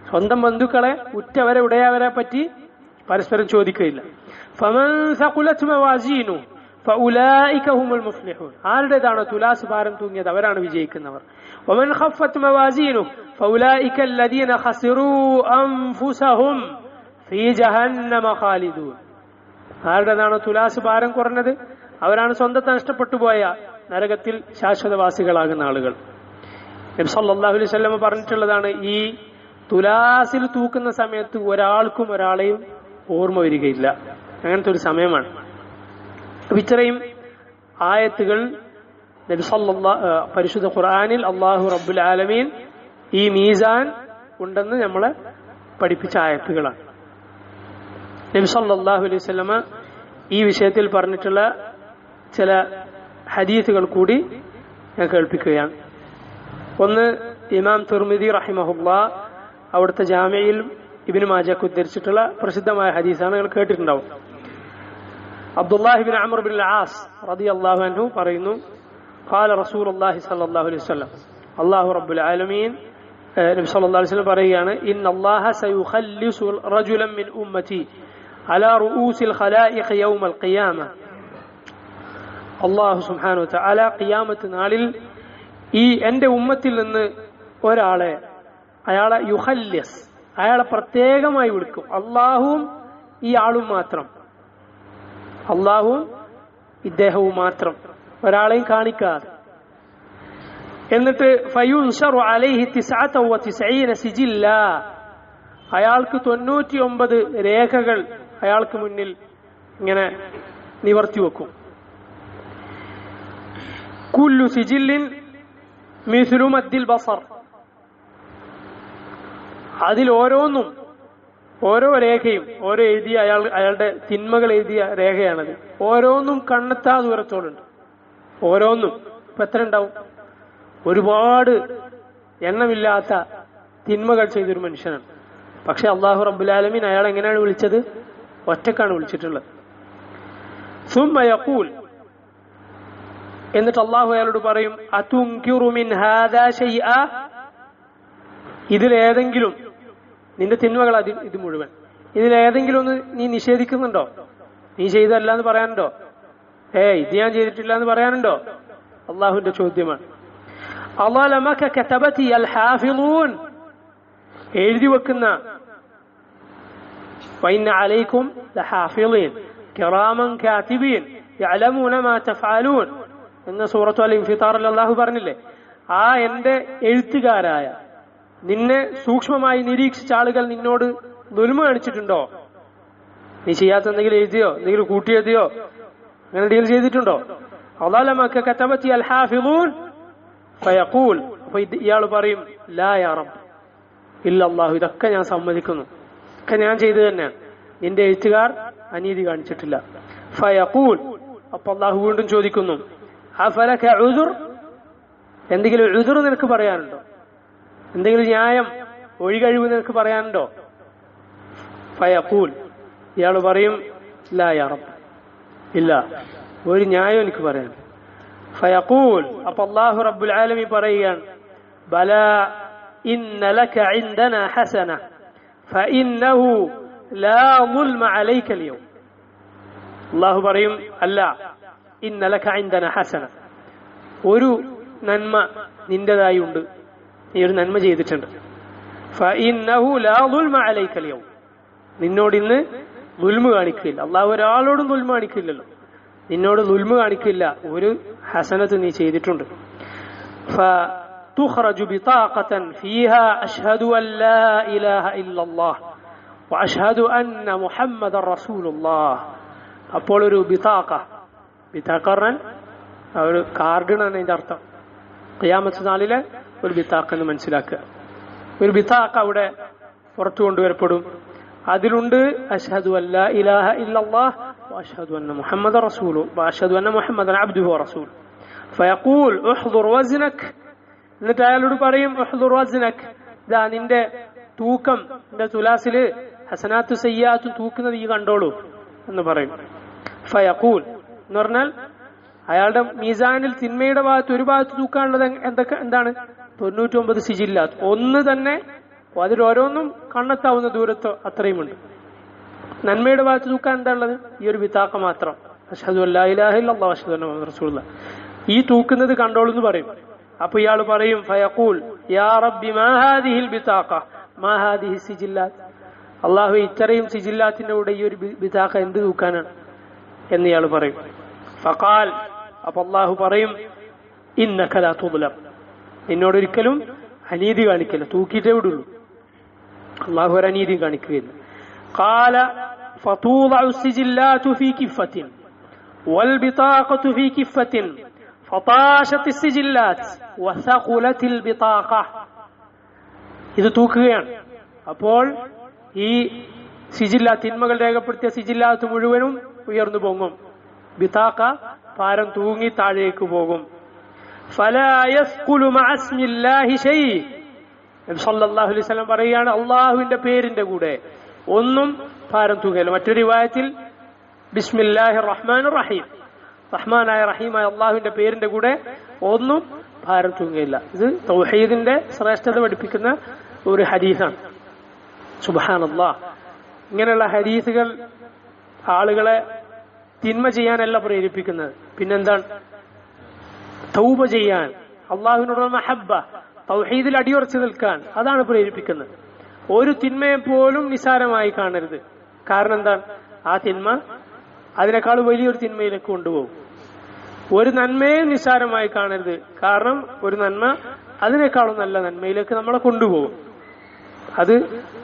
സ്വന്തം ബന്ധുക്കളെ, ഉറ്റവരെ, ഉടയവരെ പറ്റി പരസ്പരം ചോദിക്കുകയില്ല. فمن ثقلت موازينه فأولئك هم المفلحون ആരുടേതാണ് തുലാസ് ഭാരം തൂങ്ങിയത് അവരാണ് വിജയിക്കുന്നവർ. ومن خفت موازينه فأولئك الذين خسروا أنفسهم في جهنم خالدون ആരുടേതാണ് തുലാസ് ഭാരം കുറഞ്ഞത് അവരാണ് സ്വന്തത്തെ നഷ്ടപ്പെട്ടു പോയ നരകത്തിൽ ശാശ്വതവാസികളാകുന്ന ആളുകൾ. നബി സല്ലല്ലാഹു അലൈഹി വസല്ലം പറഞ്ഞിട്ടുള്ളതാണ്, ഈ തുലാസിൽ തൂക്കുന്ന സമയത്ത് ഒരാൾക്കും ഒരാളെയും ഓർമ്മ വരികയില്ല. അങ്ങനത്തെ ഒരു സമയമാണ്. ഇത്രയും ആയത്തുകൾ നബി പരിശുദ്ധ ഖുർആനിൽ അല്ലാഹു റബ്ബുൽ ആലമീൻ ഈ മീസാൻ ഉണ്ടെന്ന് നമ്മളെ പഠിപ്പിച്ച ആയത്തുകളാണ്. നബി സല്ലല്ലാഹു അലൈഹി വസല്ലമ ഈ വിഷയത്തിൽ പറഞ്ഞിട്ടുള്ള ചില ഹദീസുകൾ കൂടി ഞാൻ കേൾപ്പിക്കുകയാണ്. ഒന്ന്, ഇമാം തിർമിദി റഹിമഹുല്ലാഹ് അവിടുത്തെ ജാമിയിൽ ഇബ്നു മാജക്ക് ഉദ്ധരിച്ചിട്ടുള്ള പ്രസിദ്ധമായ ഹദീസാണ്, നിങ്ങൾ കേട്ടിട്ടുണ്ടാവും. അബ്ദുല്ലാഹി ഇബ്നു അംർ ഇബ്നുൽ ആസ് റളിയല്ലാഹു അൻഹു പറയുന്നു, ഖാല റസൂലുള്ളാഹി സ്വല്ലല്ലാഹു അലൈഹി വസല്ലം, അല്ലാഹു റബ്ബുൽ ആലമീൻ നബി സല്ലല്ലാഹു അലൈഹി വസല്ലം പറയുകയാണ്, ഇന്നല്ലാഹ സയുഖല്ലിസു റജുലൻ മിൻ ഉമ്മതി അലാ റൂസിൽ ഖലായിഖ് യൗമൽ ഖിയാമ. അല്ലാഹു സുബ്ഹാനഹു വ തആല ഖിയാമത്ത് നാളിൽ ഈ എന്റെ ഉമ്മത്തിൽ നിന്ന് ഒരാളെ, അയാളെ യുഖല്ലിസ്, അയാളെ പ്രത്യേകമായി വിളിക്കും. അള്ളാഹുവും ഈ ആളും മാത്രം, അള്ളാഹുവും ഇദ്ദേഹവും മാത്രം, ഒരാളെയും കാണിക്കാതെ. എന്നിട്ട് ഫയുൻശറു അലൈഹി 99 സിജില്ല, അയാൾക്ക് 99 രേഖകൾ അയാൾക്ക് മുന്നിൽ ഇങ്ങനെ നിവർത്തി വെക്കും. കുല്ലു സിജില്ലിൻ മിസ്ലു മദ്ദിൽ ബസർ, അതിൽ ഓരോന്നും, ഓരോ രേഖയും, ഓരോ എഴുതിയ അയാളുടെ തിന്മകൾ എഴുതിയ രേഖയാണത്. ഓരോന്നും കണ്ണെത്താ ദൂരത്തോടുണ്ട്. ഓരോന്നും ഇപ്പൊ എത്ര ഉണ്ടാവും? ഒരുപാട് എണ്ണമില്ലാത്ത തിന്മകൾ ചെയ്തൊരു മനുഷ്യനാണ്. പക്ഷെ അല്ലാഹു റബ്ബുൽ ആലമീൻ അയാൾ എങ്ങനെയാണ് വിളിച്ചത്? ഒറ്റക്കാണ് വിളിച്ചിട്ടുള്ളത്. സുമ്മ യഖൂൽ, എന്നിട്ട് അല്ലാഹു അയാളോട് പറയും, അതുൻകിറു മിൻ ഹാദാ ശൈഅ, ഇതിലേതെങ്കിലും, നിന്റെ തിന്മകൾ ഇത് മുഴുവൻ, ഇതിലേതെങ്കിലും ഒന്ന് നീ നിഷേധിക്കുന്നുണ്ടോ? നീ ചെയ്തല്ല എന്ന് പറയാനുണ്ടോ? ഇത് ഞാൻ ചെയ്തിട്ടില്ല എന്ന് പറയാനുണ്ടോ? അള്ളാഹുവിന്റെ ചോദ്യമാണ്. അളലമക കതബതി അൽ ഹാഫിളൂൻ, എഴുതി വെക്കുന്ന, വഇന്ന അലൈക്കും ലഹാഫിളീൻ കിറാമൻ കാതിബീൻ യഅലമൂന മാ തഫഅലൂൻ എന്ന സൂറത്തു അൽ ഇൻഫിതാറിൽ അല്ലാഹു പറഞ്ഞില്ലേ, ആ എന്റെ എഴുത്തുകാരായ, നിന്നെ സൂക്ഷ്മമായി നിരീക്ഷിച്ച ആളുകൾ നിന്നോട് ദുൽമ കാണിച്ചിട്ടുണ്ടോ? നീ ചെയ്യാത്ത എന്തെങ്കിലും എഴുതിയോ, എന്തെങ്കിലും കൂട്ടിയെഴുതിയോ, അങ്ങനെ ഡീൽ ചെയ്തിട്ടുണ്ടോ? അളലമക കതബതി അൽ ഹാഫിളൂൻ ഫയഖൂൽ, അപ്പൊ ഇയാൾ പറയും, ലാ യാ റബ്ബ്, ഇല്ല അല്ലാഹു, ഇതൊക്കെ ഞാൻ സമ്മതിക്കുന്നു, ഒക്കെ ഞാൻ ചെയ്തു തന്നെയാണ്, നിന്റെ എഴുത്തുകാർ അനീതി കാണിച്ചിട്ടില്ല. ഫയഖൂൽ, അപ്പൊ അല്ലാഹു വീണ്ടും ചോദിക്കുന്നു, അഫലക ഉദുർ, എന്തെങ്കിലും ഉദുർ നിനക്ക് പറയാനുണ്ടോ? എന്തെങ്കിലും ന്യായം, ഒഴികഴിവ് നിനക്ക് പറയാനുണ്ടോ? ഫയഖൂൽ, ഇയാൾ പറയും, ലാ യാ റബ്ബ്, ഇല്ല, ഒരു ന്യായം എനിക്ക് പറയാൻ. ഫയഖൂൽ, അപ്പൊ അല്ലാഹു റബ്ബുൽ ആലമീൻ പറയുകയാണ്, ബലാ ഇന്ന ലക ഇൻദനാ ഹസന ഫഇന്നഹു ലാ ളുൽമ അലൈക അൽയൗം. അല്ലാഹു പറയും, അല്ല, ഇന്ന ലക ഇൻദനാ ഹസന, ഒരു നന്മ നിന്റേതായി ഉണ്ട്, നീ ഒരു നന്മ ചെയ്തിട്ടുണ്ട്. ഫഇന്നഹു ലാ ളുൽമ അലൈക അൽയൗം, നിന്നോട് ഇന്ന് ദുൽമ കാണിക്കില്ല. അല്ലാഹു ഒരാളോടും ദുൽമ കാണിക്കില്ലല്ലോ, നിന്നോട് ദുൽമ കാണിക്കില്ല, ഒരു ഹസനത്ത് നീ ചെയ്തിട്ടുണ്ട്. ഫതുഖ്റജു ബിതാഖതൻ ഫീഹാ അശ്ഹദു അൻ ലാ ഇലാഹ ഇല്ലല്ലാഹ് വഅശ്ഹദു അന്ന മുഹമ്മദൻ റസൂലുള്ളാഹ്. അപ്പോൾ ഒരു ബിതാഖ, ബിതാഖ പറഞ്ഞാൽ ഒരു കാർഡാണ് അതിന്റെ അർത്ഥം. ഖിയാമത്ത് നാളിലെ ഒരു ബിതാഖ എന്ന് മനസ്സിലാക്കുക. ഒരു ബിതാഖ അവിടെ പുറത്തു കൊണ്ടുവരപ്പെടും. അതിലുണ്ട് അശ്ഹദു അല്ലാ ഇലാഹ ഇല്ലല്ലാഹ് വഅശ്ഹദു അന്ന മുഹമ്മദൻ റസൂലുഹു വഅശ്ഹദു അന്ന മുഹമ്മദൻ അബ്ദുഹു വറസൂലുഹു. ഫയഖൂൽ ഉഹ്ദുർ വസ്നക്, എന്നിട്ട് അയാളോട് പറയും, ഉഹ്ദുർ വസ്നക്, ഇതാ നിന്റെ തൂക്കം, നിന്റെ തുലാസില് ഹസനാത്തു സയ്യാത്തു തൂക്കുന്നത് ഈ കണ്ടോളൂ എന്ന് പറയും. ഫയഖൂൽ എന്ന് പറഞ്ഞാൽ അയാളുടെ മീസാനിൽ തിന്മയുടെ ഭാഗത്ത് ഒരു ഭാഗത്ത് തൂക്കാനുള്ളത് എന്താണ്? 99 സിജില്ലാത്ത്, ഒന്ന് തന്നെ, അതിൽ ഓരോന്നും കണ്ണെത്താവുന്ന ദൂരത്തോ അത്രയുമുണ്ട്. നന്മയുടെ ഭാഗത്ത് തൂക്കാൻ എന്താ ഉള്ളത്? ഈ ഒരു ബിതാഖ മാത്രം, അഷ്ഹദു അല്ലാ ഇലാഹ ഇല്ലല്ലാഹു അഷ്ഹദു അന്ന മുഹമ്മദൻ റസൂലുള്ളാഹ്. ഈ തൂക്കുന്നത് കണ്ടോളൂന്ന് പറയും. അപ്പൊ ഇയാൾ പറയും ഫയഖൂൽ യാ റബ്ബി മാ ഹാദിഹിൽ ബിതാഖ മാ ഹാദിഹി സിജില്ലാത്ത്, അല്ലാഹു ഇത്രയും സിജില്ലാത്തിന്റെ കൂടെ ഈ ഒരു ബിതാഖ എന്ത് തൂക്കാനാണ് എന്ന് ഇയാൾ പറയും. ഫഖാൽ, അപ്പൊ അല്ലാഹു പറയും ഇന്നക ലാ തുദ്ലം, നിന്നോടൊരിക്കലും അനീതി കാണിക്കില്ല, തൂക്കിയിട്ടേ വിടുള്ളൂ, അല്ലാഹു ഒരു അനീതിയും കാണിക്കുകയില്ല. ഖാല ഫതൂദഉ സിജില്ലാതു ഫീ കിഫത്തിൻ വൽ ബിതാഖതു ഫീ കിഫത്തിൻ ഫതാശത് സിജില്ലാത്ത് വസഖുലത്തിൽ ബിതാഖ. ഇത് തൂക്കുകയാണ്. അപ്പോൾ ഈ സിജില്ലാത്ത്, തിന്മകൾ രേഖപ്പെടുത്തിയ സിജില്ലാത്ത് മുഴുവനും ഉയർന്നു പൊങ്ങും, ബിതാഖ ഭാരം തൂങ്ങി താഴേക്ക് പോകും. ഫലാ യസ്ഖുലു മഅ ഇസ്മില്ലാഹി ശൈ, നബി സല്ലല്ലാഹു അലൈഹി വസല്ലം പറയുകയാണ് അല്ലാഹുവിന്റെ പേരിന്റെ കൂടെ ഒന്നും ഭാരം തൂങ്ങയില്ല. മറ്റൊരു റിവായത്തിൽ ബിസ്മില്ലാഹിർ റഹ്മാനിർ റഹീം, റഹ്മാനായ റഹീമായ അല്ലാഹുവിന്റെ പേരിന്റെ കൂടെ ഒന്നും ഭാരം തൂങ്ങയില്ല. ഇത് തൗഹീദിന്റെ ശ്രേഷ്ഠത പഠിപ്പിക്കുന്ന ഒരു ഹദീസാണ്. സുബ്ഹാനല്ലാഹ്. ഇങ്ങനെയുള്ള ഹദീസുകൾ ആളുകളെ തിന്മ ചെയ്യാനല്ല പ്രേരിപ്പിക്കുന്നത്, പിന്നെന്താണ്? തൗബ ചെയ്യാൻ, അള്ളാഹുവിനോടുള്ള മഹബ്ബ, തൗഹീദിൽ അടിയുറച്ചു നിൽക്കാൻ, അതാണ് പ്രേരിപ്പിക്കുന്നത്. ഒരു തിന്മയെ പോലും നിസാരമായി കാണരുത്. കാരണം എന്താണ്? ആ തിന്മ അതിനേക്കാൾ വലിയൊരു തിന്മയിലേക്ക് കൊണ്ടുപോകും. ഒരു നന്മയും നിസാരമായി കാണരുത്. കാരണം ഒരു നന്മ അതിനേക്കാളും നല്ല നന്മയിലേക്ക് നമ്മളെ കൊണ്ടുപോകും. അത്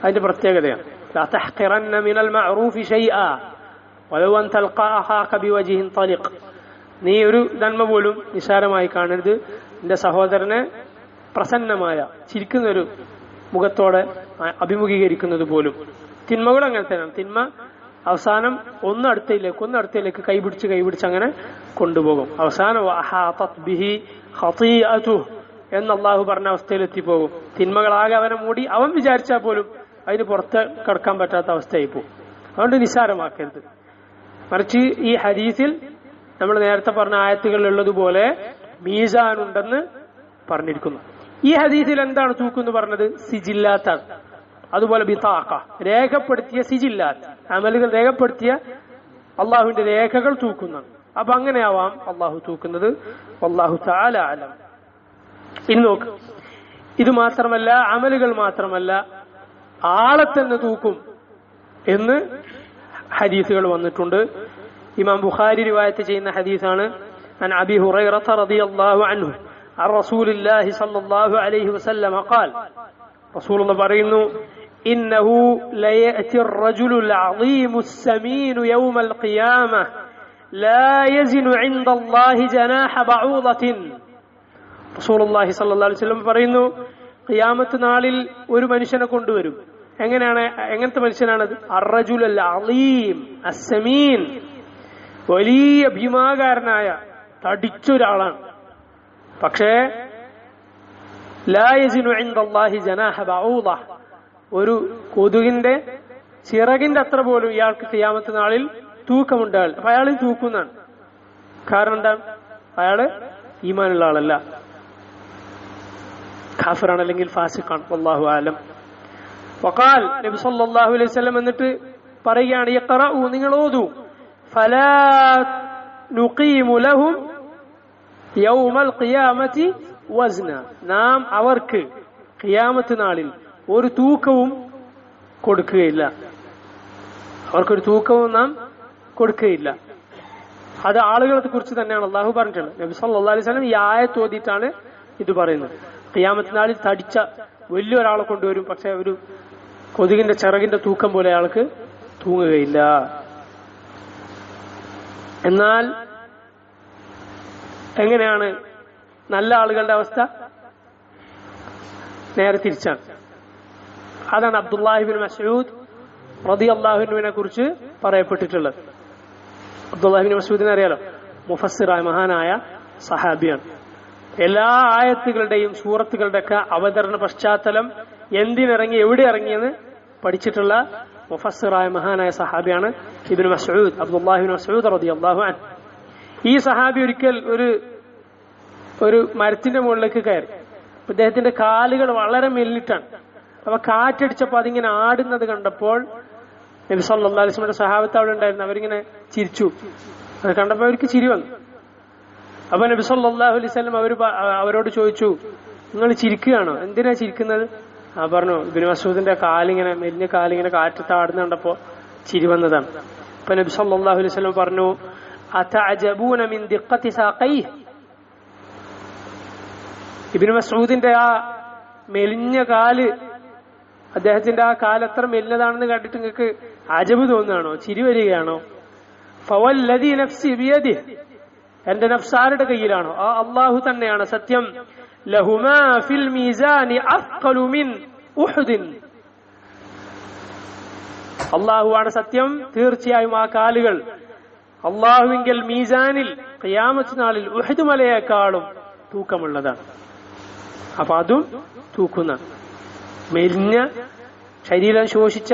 അതിന്റെ പ്രത്യേകതയാണ്. ലാ തഹ്ഖിറന്ന മിനൽ മഅറൂഫി ശൈആ വലൗ അൻ തൽഖാ അഖാക ബിവജ്ഹിൻ തലിഖ്. നീ ഒരു നന്മ പോലും നിസാരമായി കാണരുത്. നിന്റെ സഹോദരനെ പ്രസന്നമായ ചിരിക്കുന്നൊരു മുഖത്തോടെ അഭിമുഖീകരിക്കുന്നത് പോലും. തിന്മകൾ അങ്ങനെ തന്നെയാണ്. തിന്മ അവസാനം ഒന്നടുത്തയിലേക്ക് കൈപിടിച്ച് അങ്ങനെ കൊണ്ടുപോകും. അവസാനം വഅഹാതത് ബിഹി ഖതീഅതുഹു എന്ന് അല്ലാഹു പറഞ്ഞ അവസ്ഥയിലെത്തിപ്പോകും. തിന്മകളാകെ അവനെ മൂടി അവൻ വിചാരിച്ചാൽ പോലും അതിന് പുറത്ത് കടക്കാൻ പറ്റാത്ത അവസ്ഥയായി പോകും. അതുകൊണ്ട് നിസാരമാക്കരുത്. മറിച്ച് ഈ ഹദീസിൽ നമ്മൾ നേരത്തെ പറഞ്ഞ ആയത്തുകളിലുള്ളതുപോലെ മീസാൻ ഉണ്ടെന്ന് പറഞ്ഞിരിക്കുന്നു. ഈ ഹദീസിൽ എന്താണ് തൂക്കെന്ന് പറഞ്ഞത്? സിജില്ലാത്താണ്. അതുപോലെ ബിതാഖ, രേഖപ്പെടുത്തിയ സിജില്ലാത്ത്, അമലുകൾ രേഖപ്പെടുത്തിയ അള്ളാഹുവിന്റെ രേഖകൾ തൂക്കുന്നതാണ്. അപ്പൊ അങ്ങനെയാവാം അള്ളാഹു തൂക്കുന്നത്. വല്ലാഹു തആല അലം. ഇനി നോക്ക്, ഇത് മാത്രമല്ല, അമലുകൾ മാത്രമല്ല, ആളെ തന്നെ തൂക്കും എന്ന് ഹദീസുകൾ വന്നിട്ടുണ്ട്. ഇമാം ബുഖാരി റിവായത്ത് ചെയ്യുന്ന ഹദീസാണ്. അൻ അബി ഹുറൈറ റളിയല്ലാഹു അൻഹു عن رسول الله صلى الله عليه وسلم قال, رسول الله പറയുന്നു, إنه ليأتي الرجل العظيم السمين يوم القيامة لا يزن عند الله جناح بعوضة. رسول الله صلى الله عليه وسلم പറയുന്നു, ഖിയാമത്ത് നാളിൽ ഒരു മനുഷ്യനെ കൊണ്ടുവരും. എങ്ങനത്തെ മനുഷ്യനാണത്? അർറജുൽ അൽ അളീം അസ്സമീൻ, വലിയ ഭീമാകാരനായ തടിച്ചൊരാളാണ്. പക്ഷേ ലാ യസിനു ഇൻദല്ലാഹി ജനാഹ ബഊദ, ഒരു കൊതുകിന്റെ ചിറകിന്റെ അത്ര പോലും ഇയാൾക്ക് ഖിയാമത്ത് നാളിൽ തൂക്കമുണ്ടാകും. അപ്പൊ അയാൾ തൂക്കുന്നതാണ്. കാരണം എന്താണ്? അയാള് ഈമാനുള്ള ആളല്ല, കാഫിറാണ്, അല്ലെങ്കിൽ ഫാസിഖാണ്. വല്ലാഹു ആലം. വഖാൽ, നബി സല്ലല്ലാഹു അലൈഹി വസല്ലം എന്നിട്ട് പറയുകയാണ്, യഖറഉ, നിങ്ങൾ ഓതൂ, ഫലാ നുഖീമു ലഹും യൗമൽ ഖിയാമത്തി വസ്ന, നാം അവർക്ക് ഖിയാമത്ത് നാളിൽ ഒരു തൂക്കവും കൊടുക്കുകയില്ല. അവർക്കൊരു തൂക്കവും നാം കൊടുക്കുകയില്ല. അത് ആളുകളെ കുറിച്ച് തന്നെയാണ് അള്ളാഹു പറഞ്ഞിട്ടുള്ളത്. നബി സല്ലല്ലാഹു അലൈഹി വസല്ലം ഈ ആയത്ത് ഓതിയിട്ടാണ് ഇത് പറയുന്നത്. ഖിയാമത്ത് നാളിൽ തടിച്ച വലിയൊരാളെ കൊണ്ടുവരും, പക്ഷെ ഒരു കൊതുകിന്റെ ചിറകിന്റെ തൂക്കം പോലെ അയാൾക്ക് തൂങ്ങുകയില്ല. എന്നാൽ എങ്ങനെയാണ് നല്ല ആളുകളുടെ അവസ്ഥ? നേരെ തിരിച്ചാണ്. അതാണ് അബ്ദുല്ലാഹി ഇബ്നു മസ്ഊദ് റളിയല്ലാഹു അൻഹുവിനെ കുറിച്ച് പറയപ്പെട്ടിട്ടുള്ളത്. അബ്ദുല്ലാഹി ഇബ്നു മസ്ഊദിനെ അറിയാലോ, മുഫസ്സിറായ മഹാനായ സഹാബിയാണ്. എല്ലാ ആയത്തുകളുടെയും സൂറത്തുകളുടെ ഒക്കെ അവതരണ പശ്ചാത്തലം, എന്തിനിറങ്ങി എവിടെ ഇറങ്ങിയെന്ന് പഠിച്ചിട്ടുള്ള മുഫസ്സിറായ മഹാനായ സഹാബിയാണ് ഇബ്നു മസ്ഊദ്, അബ്ദുല്ലാഹി ഇബ്നു മസ്ഊദ് റളിയല്ലാഹു അൻഹു. ഈ സഹാബി ഒരിക്കൽ ഒരു മരത്തിന്റെ മുകളിലേക്ക് കയറി. അദ്ദേഹത്തിന്റെ കാലുകൾ വളരെ മെല്ലിട്ടാണ്. അപ്പൊ കാറ്റടിച്ചപ്പോ അതിങ്ങനെ ആടുന്നത് കണ്ടപ്പോൾ നബി സല്ലല്ലാഹു അലൈഹി വസല്ലം സഹാബത്ത് അവിടെ ഉണ്ടായിരുന്നു. അവരിങ്ങനെ ചിരിച്ചു. അത് കണ്ടപ്പോൾ അവർക്ക് ചിരി വന്നു. അപ്പൊ നബി സല്ലല്ലാഹു അലൈഹി വസല്ലം അവരോട് ചോദിച്ചു, നിങ്ങൾ ചിരിക്കുകയാണോ? എന്തിനാ ചിരിക്കുന്നത്? പറഞ്ഞു, ഇബ്നു മസ്ഊദിന്റെ കാലിങ്ങനെ മെലിഞ്ഞ കാലിങ്ങനെ കാറ്റത്ത് ആടുന്ന കണ്ടപ്പോ ചിരി വന്നതാണ്. അപ്പൊ നബി സല്ലല്ലാഹു അലൈഹി വസല്ലം പറഞ്ഞു, അതഅജബൂന മിൻ ദിഖ്ഖതി സാഖൈഹി, ഇബ്നു മസ്ഊദിന്റെ ആ മെലിഞ്ഞ കാല്, അദ്ദേഹത്തിന്റെ ആ കാല് എത്ര മെലിഞ്ഞതാണെന്ന് കണ്ടിട്ട് നിങ്ങൾക്ക് അജബ് തോന്നുകയാണോ, ചിരി വരികയാണോ? ഫവല്ലദീ നഫ്സി ബിയദിഹി, എന്റെ നഫ്സ് ആരുടെ കയ്യിലാണോ ആ അല്ലാഹു തന്നെയാണ് സത്യം. ലഹുമാ ഫിൽ മീസാനി അഫ്ഖലു മിൻ ഉഹുദിൻ, അല്ലാഹുവാണ് സത്യം, തീർച്ചയായും ആ കാലുകൾ അല്ലാഹുവിങ്കൽ മീസാനിൽ ഖിയാമത്ത് നാളിൽ ഉഹദ് മലയേക്കാളും തൂക്കമുള്ളതാണ്. അപ്പൊ അതും തൂക്കുന്ന മെലിഞ്ഞ ശരീരം ശോഷിച്ച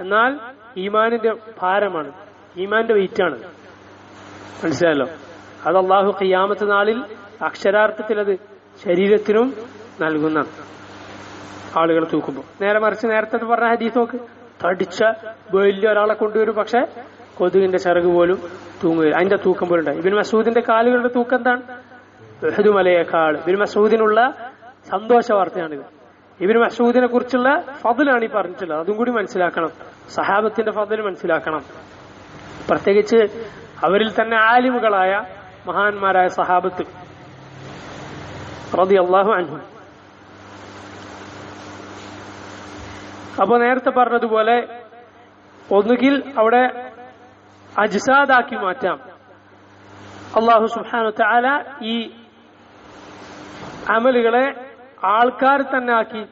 എന്നാൽ ഈമാനിന്റെ ഭാരമാണ്, ഈമാന്റെ വെയിറ്റാണ്. മനസ്സിലായല്ലോ? അത് അല്ലാഹു ഖിയാമത്ത് നാളിൽ അക്ഷരാർത്ഥത്തിൽ അത് ശരീരത്തിനും നൽകുന്ന ആളുകൾ തൂക്കുമ്പോൾ. നേരെ മറിച്ച് നേരത്തെ പറഞ്ഞ ഹദീസ് നോക്ക്, തടിച്ച വലിയ ഒരാളെ കൊണ്ടുവരും, പക്ഷെ കൊതുകിന്റെ ചിറക് പോലും തൂങ്ങുകയില്ല, അതിന്റെ തൂക്കം പോലും ഉണ്ടായി. ഇബ്നു മസ്ഊദിന്റെ കാലുകളുടെ തൂക്കം എന്താണ്? ഉഹദ് മലയേക്കാൾ. ഇബ്നു മസ്ഊദിനുള്ള സന്തോഷ വാർത്തയാണിത്. ഇബ്നു മസ്ഊദിനെ കുറിച്ചുള്ള ഫദ്ലാണ് ഈ പറഞ്ഞിട്ടുള്ളത്, അതും കൂടി മനസ്സിലാക്കണം. സഹാബത്തിന്റെ ഫദ്ൽ മനസ്സിലാക്കണം. പ്രത്യേകിച്ച് അവരിൽ തന്നെ ആലിമുകളായ മഹാന്മാരായ സഹാബത്ത് റളിയല്ലാഹു അൻഹും. അപ്പൊ നേരത്തെ പറഞ്ഞതുപോലെ ഒന്നുകിൽ അവിടെ അജ്സാദാക്കി മാറ്റാം. അല്ലാഹു സുബ്ഹാനഹു തആല ഈ അമലുകളെ ആൾക്കാർ തന്നെ ആക്കി,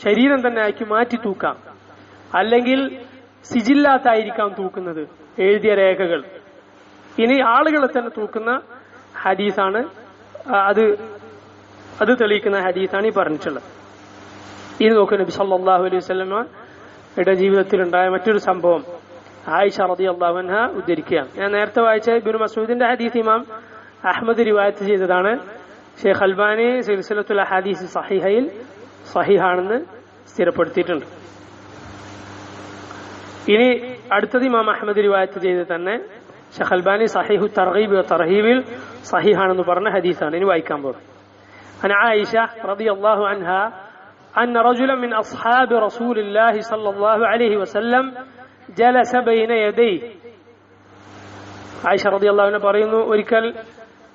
ശരീരം തന്നെ ആക്കി മാറ്റി തൂക്കാം. അല്ലെങ്കിൽ സിജില്ലാത്തായിരിക്കാം തൂക്കുന്നത്, എഴുതിയ രേഖകൾ. ഇനി ആളുകളെ തന്നെ തൂക്കുന്ന ഹദീസാണ്, അത് തെളിയിക്കുന്ന ഹദീസാണ് ഈ പറഞ്ഞിട്ടുള്ളത്. ഇത് നോക്കൂ, നബി സല്ലല്ലാഹു അലൈഹി വസല്ലമയുടെ ജീവിതത്തിലുണ്ടായ മറ്റൊരു സംഭവം ആയിഷ റളിയല്ലാഹു അൻഹ ഉദ്ധരിക്കുകയാണ്. ഞാൻ നേരത്തെ വായിച്ച ഇബ്നു മസ്ഊദിന്റെ ഹദീസ് ഇമാം അഹ്മദ് റിവായത്ത് ചെയ്തതാണ്. ഷെയ്ഖ് അൽബാനി സിൽസിലത്തുൽ അഹാദീസ് സഹീഹയിൽ സഹീഹാണെന്ന് സ്ഥിരപ്പെടുത്തിയിട്ടുണ്ട്. ഇനി അടുത്തത് ഇമാം അഹ്മദ് റിവായത്ത് ചെയ്ത് തന്നെ ഷെയ്ഖ് അൽബാനി സഹീഹു തർഗീബ് വ തർഹീബിൽ സഹീഹാണെന്ന് പറഞ്ഞ ഹദീസാണ്. ഇനി വായിക്കാൻ പോകും. عن عائشة رضي الله عنها أن رجلا من أصحاب رسول الله صلى الله عليه وسلم جلس بين يديه. عائشة رضي الله عنها പറയുന്നു, ഒരിക്കൽ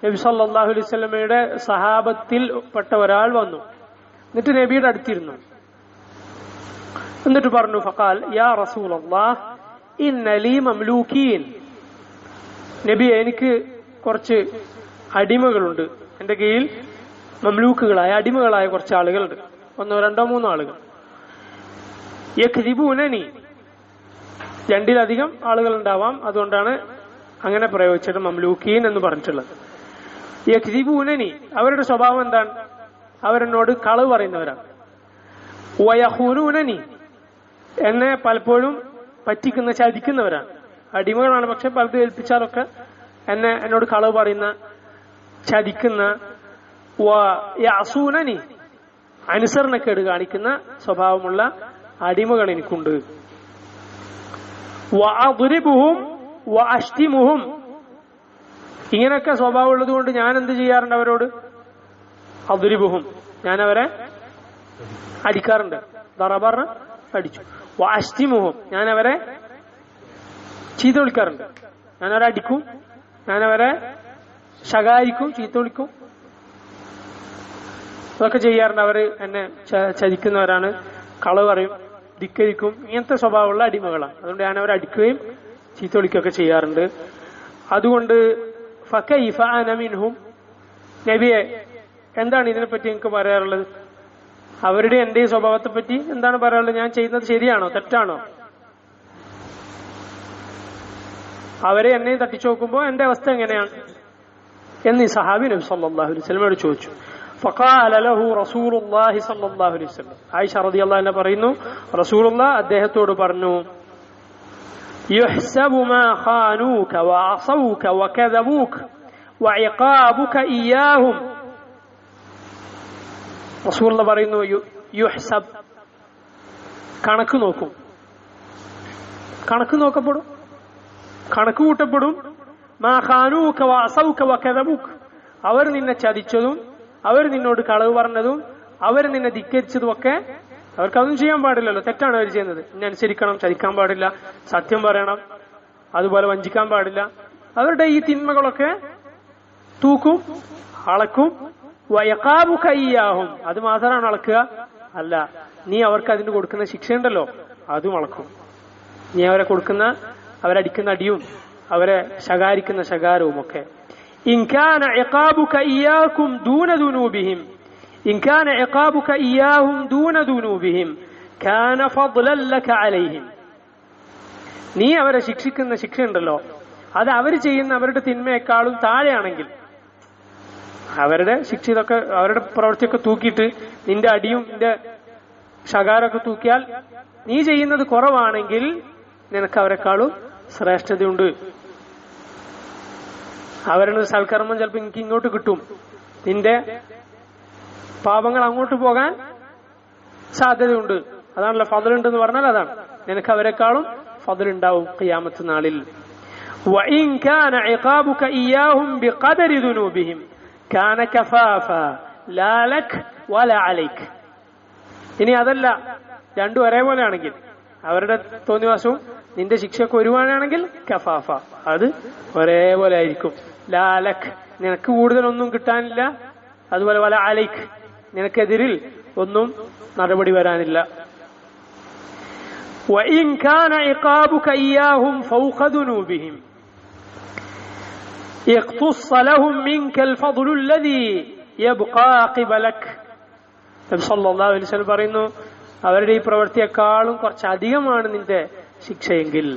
നബി സല്ലല്ലാഹു അലൈഹി വസല്ലമയുടെ സഹാബത്തിൽ പെട്ട ഒരാൾ വന്നു, എന്നിട്ട് നബിയുടെ അടുത്തിരുന്നു. എന്നിട്ട് പറഞ്ഞു, ഫഖാൽ യാ റസൂലല്ലാഹ് ഇന്ന ലീ മംലൂകീൻ, നബി എനിക്ക് കുറച്ച് അടിമകളുണ്ട്, എന്റെ കീഴിൽ മംലൂക്കുകളായ അടിമകളായ കുറച്ച് ആളുകളുണ്ട്, 1 2 3 ആളുകൾ. യക്ദിബൂനനി, 2-ലധികം ആളുകൾ ഉണ്ടാവാം, അതുകൊണ്ടാണ് അങ്ങനെ പ്രയോഗിച്ചിട്ട് മംലൂക്കീൻ എന്ന് പറഞ്ഞിട്ടുള്ളത്. യക്ദിബൂനനി, അവരുടെ സ്വഭാവം എന്താണ്? അവരെന്നോട് കളവ് പറയുന്നവരാണ്. വയഖൂനൂനനി, എന്നെ പലപ്പോഴും പറ്റിക്കുന്ന, ചതിക്കുന്നവരാണ്. അടിമകളാണ്, പക്ഷെ പലത് ഏൽപ്പിച്ചാലൊക്കെ എന്നോട് കളവ് പറയുന്ന, ചതിക്കുന്ന. വയഅസൂനനി, അനുസരണക്കേട് കാണിക്കുന്ന സ്വഭാവമുള്ള അടിമകൾ എനിക്കുണ്ട്. വഅദ്രിബുഹും വഅശ്തിമുഹും, ഇങ്ങനെയൊക്കെ സ്വഭാവമുള്ളത് കൊണ്ട് ഞാൻ എന്ത് ചെയ്യാറുണ്ട് അവരോട്? അദ്രിബുഹും, ഞാൻ അവരെ അടിക്കാറുണ്ട്. ദറബറ, അടിച്ചു. വഅശ്തിമുഹും, ഞാൻ അവരെ ചീത്ത വിളിക്കാറുണ്ട്. ഞാൻ അവരെ അടിക്കും, ഞാൻ അവരെ ശകാരിക്കും, ചീത്ത വിളിക്കും, അതൊക്കെ ചെയ്യാറുണ്ട്. അവർ എന്നെ ചതിക്കുന്നവരാണ്, കളവ് പറയും, ധിക്കരിക്കും, ഇങ്ങനത്തെ സ്വഭാവമുള്ള അടിമകളാണ്. അതുകൊണ്ട് ഞാൻ അവരെ അടിക്കുകയും ചീത്ത വിളിക്കുകയൊക്കെ ചെയ്യാറുണ്ട്. അതുകൊണ്ട് ഫകൈഫ അന മിൻഹും, നബിയെ എന്താണ് ഇതിനെപ്പറ്റി എനിക്ക് പറയാറുള്ളത്? അവരുടെ എന്റെ സ്വഭാവത്തെ പറ്റി എന്താണ് പറയാനുള്ളത്? ഞാൻ ചെയ്യുന്നത് ശരിയാണോ തെറ്റാണോ? അവരെ എന്നെ തട്ടിച്ചു നോക്കുമ്പോൾ എന്റെ അവസ്ഥ എങ്ങനെയാണ് എന്ന് ഈ സഹാബി നബി സല്ലല്ലാഹു അലൈഹി വസല്ലമയോട് ചോദിച്ചു. ഫഖാല ലഹു റസൂലുള്ളാഹി സല്ലല്ലാഹു അലൈഹി വസല്ലം, ആയിഷ റളിയല്ലാഹു അൻഹ പറയുന്നു, റസൂലുള്ളാഹി അദ്ദേഹത്തോട് പറഞ്ഞു, യുഹ്സബു മാ ഖാനൂക വഅസൗക വകദബൂക വഇഖാബുക ഇയ്യാഹും. റസൂലുള്ളാഹി പറയുന്നു, യുഹ്സബ്, കണക്ക് നോക്കും, കണക്ക് നോക്കപ്പെടും, കണക്ക് കൂട്ടപ്പെടും. മാ ഖാനൂക വഅസൗക വകദബുക, അവർ നിന്നെ ചതിച്ചതും അവർ നിന്നോട് കളവ് പറഞ്ഞതും അവർ നിന്നെ ധിക്കരിച്ചതും ഒക്കെ അവർക്കതൊന്നും ചെയ്യാൻ പാടില്ലല്ലോ. തെറ്റാണ് അവർ ചെയ്യുന്നത്. ഇന്നെ അനുസരിക്കണം, ചതിക്കാൻ പാടില്ല, സത്യം പറയണം, അതുപോലെ വഞ്ചിക്കാൻ പാടില്ല. അവരുടെ ഈ തിന്മകളൊക്കെ തൂക്കും, അളക്കും. വയഖാബുക ഇയ്യാഹും, അത് മാത്രമാണ് അളക്കുക, അല്ല നീ അവർക്ക് അതിന് കൊടുക്കുന്ന ശിക്ഷയുണ്ടല്ലോ അതും അളക്കും. നീ അവരെ കൊടുക്കുന്ന, അവരടിക്കുന്ന അടിയും അവരെ ശകാരിക്കുന്ന ശകാരവും ഒക്കെ. ഇൻ കാന ഇഖാബുക ഇയ്യാകും ദൂന ദുനൂബിഹിം, ഇൻ കാന ഇഖാബുക ഇയ്യാഹും ദൂന ദുനൂബിഹിം കാന ഫദ്ലൻ ലക അലൈഹിം, നീ അവരെ ശിക്ഷിക്കുന്ന ശിക്ഷയുണ്ടല്ലോ അത് അവർ ചെയ്യുന്ന അവരുടെ തിന്മയെക്കാളും താഴെയാണെങ്കിൽ, അവരുടെ ശിക്ഷ ഇതൊക്കെ അവരുടെ പ്രവൃത്തിയൊക്കെ തൂക്കിയിട്ട് നിന്റെ അടിയും നിന്റെ ശകാരമൊക്കെ തൂക്കിയാൽ നീ ചെയ്യുന്നത് കുറവാണെങ്കിൽ നിനക്ക് അവരെക്കാളും ശ്രേഷ്ഠതയുണ്ട്. അവരുടെ സൽക്കർമ്മം ചിലപ്പോൾ എനിക്ക് ഇങ്ങോട്ട് കിട്ടും, നിന്റെ പാപങ്ങൾ അങ്ങോട്ട് പോകാൻ സാധ്യതയുണ്ട്. അതാണല്ലോ ഫദ്ലുണ്ടെന്ന് പറഞ്ഞാൽ, അതാണ് നിനക്ക് അവരെക്കാളും ഫദ്ലുണ്ടാവും ഖിയാമത്ത് നാളിൽ. وإن كان عقابك إياهم بقدر ذنوبهم كان كفافا لا لك ولا عليك. ഇനി അതല്ല, രണ്ടും ഒരേപോലെയാണെങ്കിൽ, അവരുടെ തോന്നിവാസവും നിന്റെ ശിക്ഷയൊക്കെ ഒരുവാനാണെങ്കിൽ കഫാഫ, അത് ഒരേപോലെ ആയിരിക്കും. ലാ ലക്, നിനക്ക് കൂടുതലൊന്നും കിട്ടാനില്ല, അതുപോലെ വല അലൈക്, നിനക്കെതിരിൽ ഒന്നും നടപടി വരാനില്ല. وإن كان عقابك إياهم فوق ذنوبهم اقتص لهم منك الفضل الذي يبقى قبلك. നബി സല്ലല്ലാഹു അലൈഹി വസല്ലം പറയുന്നു, അവരുടെ ഈ പ്രവൃത്തിയെക്കാളും കുറച്ചധികമാണ് നിന്റെ ശിക്ഷയെങ്കിൽ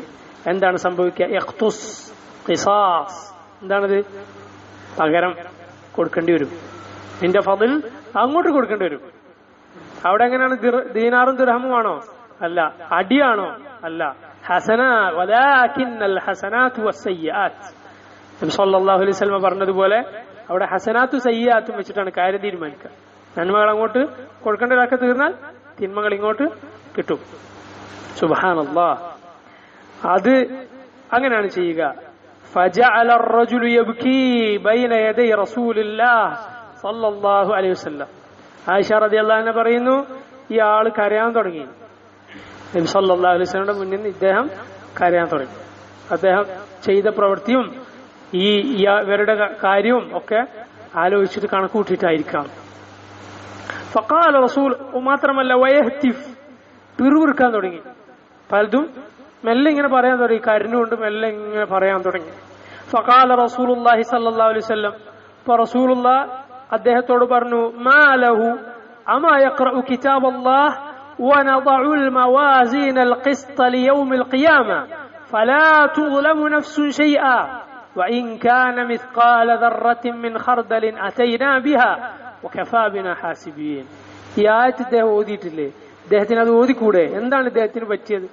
എന്താണ് സംഭവിക്കുക? ഇഖ്തുസ്, ഖിസാസ്, എന്താണത്? പകരം കൊടുക്കേണ്ടി വരും. നിന്റെ ഫضൽ അങ്ങോട്ട് കൊടുക്കേണ്ടി വരും. അവിടെ എങ്ങനെയാണ്? ദീനാറും ദിർഹമുമാണോ? അല്ല. അടിയാണോ? അല്ല. വലാകിന്നൽ ഹസനാത്തു വസ്സയ്യാത്ത്. നബി സല്ലല്ലാഹു അലൈഹി വസല്ലം പറഞ്ഞതുപോലെ അവിടെ ഹസനാത്തു സയ്യാത്തും വെച്ചിട്ടാണ് കാര്യം തീരുമാനിക്കുക. നന്മകൾ അങ്ങോട്ട് കൊടുക്കേണ്ടതൊക്കെ തീർന്നാൽ തിന്മകൾ ഇങ്ങോട്ട് കിട്ടും. സുബ്ഹാനല്ലാഹ്, അത് അങ്ങനെയാണ് ചെയ്യുക. ഫജഅല الرجل يبكي بين يدي رسول الله صلى الله عليه وسلم. ആയിഷ റളിയല്ലാഹു അൻഹ പറയുന്നു, ഈ ആള് കരയാൻ തുടങ്ങി. നബി സല്ലല്ലാഹു അലൈഹി വസല്ലമയുടെ മുന്നിൽ ഇദ്ദേഹം കരയാൻ തുടങ്ങി. അദ്ദേഹം ചെയ്ത പ്രവൃത്തിയും ഇവരുടെ കാര്യവും ഒക്കെ ആലോചിച്ചിട്ട് കണക്ക് കൂട്ടിയിട്ടായിരിക്കാം. ഫഖാല റസൂൽ, മാത്രമല്ല വയഹ്തിഫ്, പിറുപിറുക്കാൻ തുടങ്ങി. പലതും മെല്ലെ ഇങ്ങനെ പറയാൻ തുടങ്ങി, കരഞ്ഞുകൊണ്ട് മെല്ലെ ഇങ്ങനെ പറയാൻ തുടങ്ങി. ഫഖാല റസൂലുള്ളാഹി സ്വല്ലല്ലാഹു അലൈഹി വസല്ലം, അപ്പോൾ റസൂലുള്ളാഹ് അദ്ദേഹത്തോട് പറഞ്ഞു, മാ ലഹു അമാ യഖറഉ കിതാബല്ലാഹ് വനദഉ الموازين القسط ليوم القيامة فلا تظلم نفس شيئا وإن كان مثقال ذرة من خردل أتينا بها وكفى بنا حاسبين. ഈ ആയത്ത് ഇദ്ദേഹം ഓതിയിട്ടില്ലേ? ഇദ്ദേഹത്തിന് അത് ഓതിക്കൂടെ? എന്താണ് ഇദ്ദേഹത്തിന് പറ്റിയത്?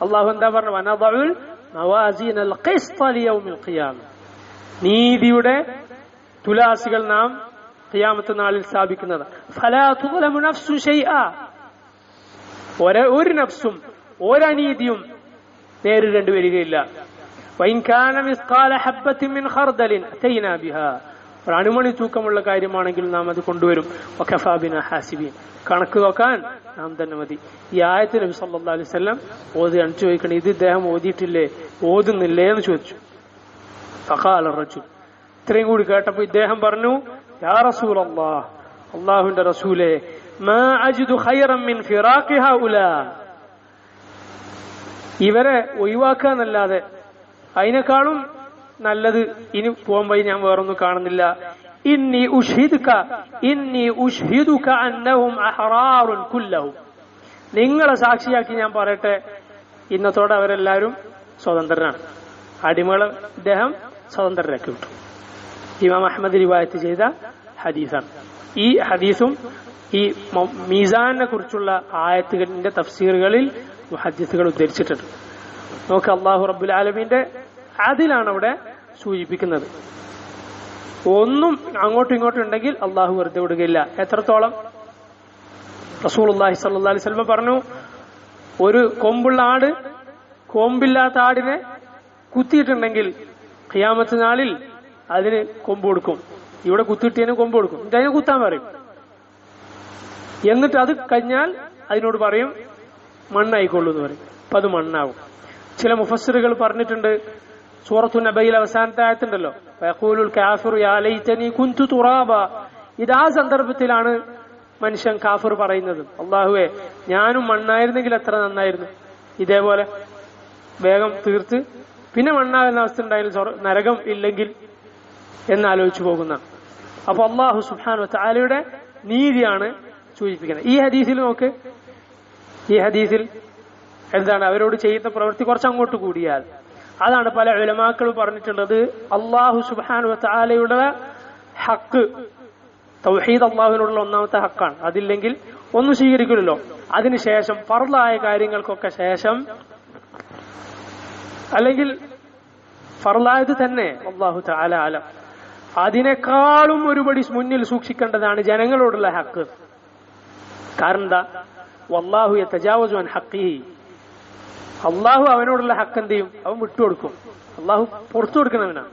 അള്ളാഹു എന്താ പറഞ്ഞു? വനദഉൽ മവാസീനൽ ഖിസ്ത ലിയൗമിൽ ഖിയാമ, നീതിയുടെ തുലാസികൾ നാം ഖിയാമത്ത് നാളിൽ സ്ഥാപിക്കുന്നത്. ഫലാ തുദ്ലമു നഫ്സുൻ ഷൈആ, ഒരു നഫ്സും ഒരനീതിയും നേരിടേണ്ടി വരികയില്ല. വഇൻ കാന മിസ്ഖാല ഹബ്ബത്തിൻ മിൻ ഖർദലിൻ അതൈനാ ബിഹാ, ഒരു അണുമണി തൂക്കമുള്ള കാര്യമാണെങ്കിൽ നാം അത് കൊണ്ടുവരും. വകഫാ ബിനാ ഹാസിബീൻ, കണക്ക് നോക്കാൻ നാം തന്നെ മതി. ഈ ആയത്ത് നബി സല്ലല്ലാഹു അലൈഹി വസല്ലം ഓതിയാണ് ചോദിക്കണം, ഇത് ഇദ്ദേഹം ഓതിയിട്ടില്ലേ, ഓതുന്നില്ലേ എന്ന് ചോദിച്ചു. ഫഖാല റജുൽ, ഇത്രയും കൂടി കേട്ടപ്പോ ഇദ്ദേഹം പറഞ്ഞു, യാ റസൂലല്ലാഹ്, അല്ലാഹുവിന്റെ റസൂലേ, മാ അജിദു ഖൈറൻ മിൻ ഫിറാഖി ഹൗലാ, ഇവരെ ഒഴിവാക്കാന്നല്ലാതെ അതിനേക്കാളും നല്ലത് ഇനി പോകാൻ വഴി ഞാൻ വേറൊന്നും കാണുന്നില്ല. ഇന്നി ഉഷ്ഹിദുക അന്നഹും അഹ്റാറുൻ കുല്ലഹും, നിങ്ങളെ സാക്ഷിയാക്കി ഞാൻ പറയട്ടെ, ഇന്നത്തോടെ അവരെല്ലാവരും സ്വതന്ത്രരാണ്. അടിമകളെ ഇദ്ദേഹം സ്വതന്ത്രരാക്കി വിട്ടു. ഇമാം അഹ്മദ് റിവായത്ത് ചെയ്ത ഹദീസാണ്. ഈ ഹദീസും ഈ മീസാനെ കുറിച്ചുള്ള ആയത്തുകളിന്റെ തഫ്സീറുകളിൽ മുഹദ്ദിസുകൾ ഉദ്ധരിച്ചിട്ടുണ്ട്. നോക്ക്, അല്ലാഹു റബ്ബുൽ ആലമീന്റെ അതിലാണ് അവിടെ സൂചിപ്പിക്കുന്നത്. ഒന്നും അങ്ങോട്ടും ഇങ്ങോട്ടും ഉണ്ടെങ്കിൽ അള്ളാഹു വെറുതെ വിടുകയില്ല. എത്രത്തോളം? റസൂലുള്ളാഹി സ്വല്ലല്ലാഹു അലൈഹി വസല്ലം പറഞ്ഞു, ഒരു കൊമ്പുള്ള ആട് കൊമ്പില്ലാത്ത ആടിനെ കുത്തിയിട്ടുണ്ടെങ്കിൽ ഖിയാമത്ത് നാളിൽ അതിന് കൊമ്പ് കൊടുക്കും. ഇവിടെ കുത്തിട്ടിയതിന് കൊമ്പ് കൊടുക്കും. എന്നിട്ട് അതിനെ കുത്താൻ പറയും. എന്നിട്ട് അത് കഴിഞ്ഞാൽ അതിനോട് പറയും മണ്ണായിക്കൊള്ളൂ എന്ന് പറയും. അപ്പൊ അത് മണ്ണാവും. ചില മുഫസ്സിറുകൾ പറഞ്ഞിട്ടുണ്ട്, സൂറത്തു നബയിൽ അവസാനത്തെ ആയത്തുണ്ടല്ലോ, ഫയഖൂലുൽ കാഫിറു യാ ലൈതനി കുൻതു തുറാബ. ഇതാ സന്ദർഭത്തിലാണ് മനുഷ്യൻ കാഫിർ പറയുന്നത്, അല്ലാഹുവേ ഞാനും മണ്ണായിരുന്നെങ്കിൽ എത്ര നന്നായിരുന്നു. ഇതേപോലെ വേഗം തീർത്ത് പിന്നെ മണ്ണാകുന്ന അവസ്ഥ ഉണ്ടായാലും നരകം ഇല്ലെങ്കിൽ എന്നാലോചിച്ചു പോകുന്ന. അപ്പൊ അല്ലാഹു സുബ്ഹാനഹു വ തആലയുടെ നീതിയാണ് സൂചിപ്പിക്കുന്നത്. ഈ ഹദീസിൽ നോക്ക്, ഈ ഹദീസിൽ എന്താണ് അവരോട് ചെയ്യുന്ന പ്രവൃത്തി കുറച്ച് അങ്ങോട്ട് കൂടിയാൽ, അതാണ് പല ഉലമാക്കളും പറഞ്ഞിട്ടുള്ളത്, അല്ലാഹു സുബ്ഹാനഹു വ തആലയുടെ ഹക്ക് തൗഹീദ് അല്ലാഹുവിനോടുള്ള ഒന്നാമത്തെ ഹക്കാണ്. അതില്ലെങ്കിൽ ഒന്നും സ്വീകരിക്കില്ലല്ലോ. അതിനുശേഷം ഫർളായ കാര്യങ്ങൾക്കൊക്കെ ശേഷം, അല്ലെങ്കിൽ ഫർളായത് തന്നെ അല്ലാഹു തആല അലം, അതിനേക്കാളും ഒരുപടി മുന്നിൽ സൂക്ഷിക്കേണ്ടതാണ് ജനങ്ങളോടുള്ള ഹക്ക്. കാരണം എന്താ, വല്ലാഹു യതജാവസു അൻ ഹഖിഹി, അള്ളാഹു അവനോടുള്ള ഹക്ക് എന്ത് ചെയ്യും, അവൻ വിട്ടുകൊടുക്കും. അള്ളാഹു പുറത്തു കൊടുക്കണവനാണ്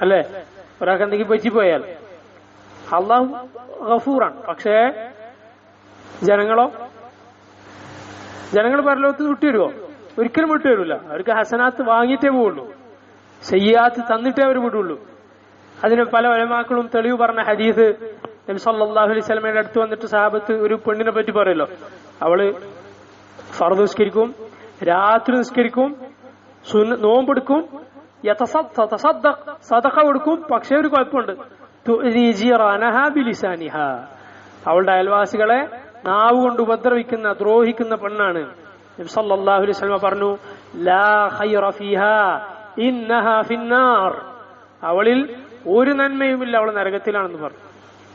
അല്ലേ. ഒരാൾക്ക് എന്തെങ്കിലും പറ്റിപ്പോയാൽ അള്ളാഹു ഗഫൂറാണ്. പക്ഷേ ജനങ്ങൾ പരലോകത്ത് വിട്ടുവരുമോ? ഒരിക്കലും വിട്ടുവരില്ല. അവർക്ക് ഹസനാത്ത് വാങ്ങിയിട്ടേ പോവുള്ളൂ, സയ്യാത്ത് തന്നിട്ടേ അവർ വിടുള്ളൂ. അതിന് പല ഉലമാക്കളും തെളിവ് പറഞ്ഞ ഹദീസ്, നബി സല്ലല്ലാഹു അലൈഹി വസല്ലമയുടെ അടുത്ത് വന്നിട്ട് സഹാബത്ത് ഒരു പെണ്ണിനെ പറ്റി പറയല്ലോ, അവള് ഫർദ് നിസ്കരിക്കും, രാത്രി നിസ്കരിക്കും, നോമ്പെടുക്കും, സദഖ കൊടുക്കും. പക്ഷെ ഒരു കുഴപ്പമുണ്ട്, അവളുടെ അയൽവാസികളെ നാവ് കൊണ്ട് ഉപദ്രവിക്കുന്ന ദ്രോഹിക്കുന്ന പെണ്ണാണ്. നബി സല്ലല്ലാഹു അലൈഹി വസല്ലം പറഞ്ഞു, ലാ ഖൈറ ഫീഹാ ഇന്നഹാ ഫിന്നാർ, അവളിൽ ഒരു നന്മയുമില്ല, അവൾ നരകത്തിലാണെന്ന് പറഞ്ഞു.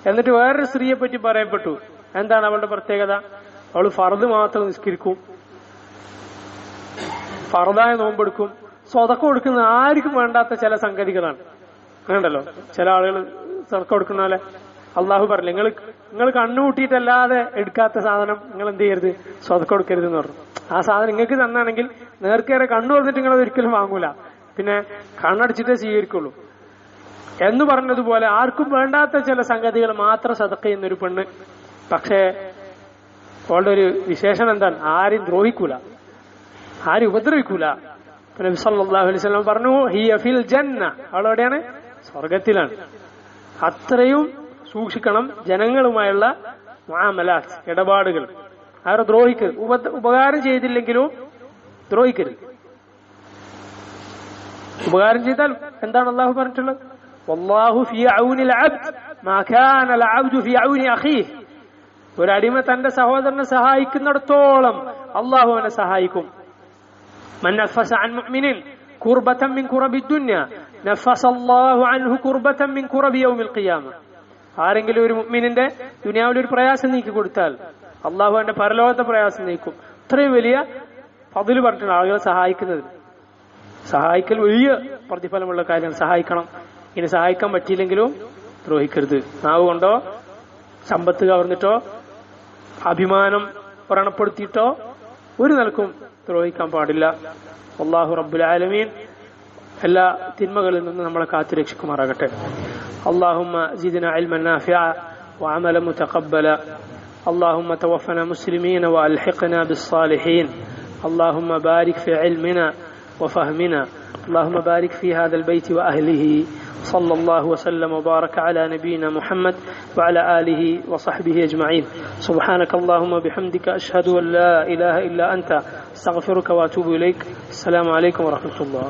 എന്നിട്ട് വേറൊരു സ്ത്രീയെ പറ്റി പറയപ്പെട്ടു. എന്താണ് അവളുടെ പ്രത്യേകത? അവൾ ഫർദ് മാത്രം നിസ്കരിക്കും, ഫർദായ നോമ്പെടുക്കും, സ്വതക്ക കൊടുക്കുന്ന ആർക്കും വേണ്ടാത്ത ചില സംഗതികളാണ്. അങ്ങനെയുണ്ടല്ലോ ചില ആളുകൾ സ്വതക്ക കൊടുക്കുന്ന പോലെ. അള്ളാഹു പറഞ്ഞു, നിങ്ങൾ കണ്ണുകൂട്ടിയിട്ടല്ലാതെ എടുക്കാത്ത സാധനം നിങ്ങൾ എന്ത് ചെയ്യരുത്, സ്വതക്ക കൊടുക്കരുത് എന്ന് പറഞ്ഞു. ആ സാധനം നിങ്ങൾക്ക് തന്നാണെങ്കിൽ നേർക്കേറെ കണ്ണു വന്നിട്ട് നിങ്ങൾ ഒരിക്കലും വാങ്ങൂല, പിന്നെ കണ്ണടിച്ചിട്ടേ സ്വീകരിക്കുള്ളൂ എന്ന് പറഞ്ഞതുപോലെ ആർക്കും വേണ്ടാത്ത ചില സംഗതികൾ മാത്രം സദഖ ചെയ്യുന്നൊരു പെണ്ണ്. പക്ഷേ അവളുടെ ഒരു വിശേഷണം എന്താണ്, ആരും ദ്രോഹിക്കൂല, ആരും ഉപദ്രവിക്കൂല. നബി സല്ലല്ലാഹു അലൈഹി വസല്ലം പറഞ്ഞു, ഹിയ ഫിൽ ജന്ന, അവളെവിടെയാണ്, സ്വർഗത്തിലാണ്. അത്രയും സൂക്ഷിക്കണം ജനങ്ങളുമായുള്ള മുആമലാത്ത്, ഇടപാടുകൾ. അവരെ ദ്രോഹിക്കരുത്, ഉപകാരം ചെയ്തില്ലെങ്കിലും ദ്രോഹിക്കരുത്. ഉപകാരം ചെയ്താൽ എന്താണ് അള്ളാഹു പറഞ്ഞിട്ടുള്ളത്, വല്ലാഹു ഫീ ഔനിൽ അബ്ദ് മാ കാന അൽ അബ്ദു ഫീ ഔനി അഖീഹ്. ഒരടിമ തന്റെ സഹോദരനെ സഹായിക്കുന്നിടത്തോളം അള്ളാഹു അവനെ സഹായിക്കും. من نفس عن مؤمن كربة من كرب الدنيا نفس الله عنه كربة من كرب يوم القيامة. ആരെങ്കിലും ഒരു മുഅ്മിനിന്റെ ദുനിയാവിൽ ഒരു പ്രയാസം നീക്കി കൊടുത്താൽ അള്ളാഹു അവന്റെ പരലോകത്തെ പ്രയാസം നീക്കും. ഇത്രയും വലിയ ഫദ്ല് പറഞ്ഞിട്ടുണ്ട് ആളുകളെ സഹായിക്കുന്നത്. സഹായിക്കൽ വലിയ പ്രതിഫലമുള്ള കാര്യമാണ്. സഹായിക്കണം. ഇനി സഹായിക്കാൻ പറ്റിയില്ലെങ്കിലും ദ്രോഹിക്കരുത്. നാവ് കൊണ്ടോ സമ്പത്ത് കവർന്നിട്ടോ അഭിമാനം വ്രണപ്പെടുത്തിയിട്ടോ ഒരു നിലക്കും ദ്രോഹിക്കാൻ പാടില്ല. അല്ലാഹു റബ്ബുൽ ആലമീൻ എല്ലാ തിന്മകളിൽ നിന്ന് നമ്മളെ കാത്തുരക്ഷിക്കുമാറാകട്ടെ. اللهم زدنا علما نافعا وعملا متقبلا. اللهم توفنا مسلمين وألحقنا بالصالحين. اللهم بارك في علمنا وفهمنا. اللهم بارك في هذا البيت وأهله. صلى الله وسلم وبارك على نبينا محمد وعلى آله وصحبه أجمعين. سبحانك اللهم وبحمدك أشهد أن لا إله إلا أنت استغفرك وأتوب إليك. السلام عليكم ورحمة الله.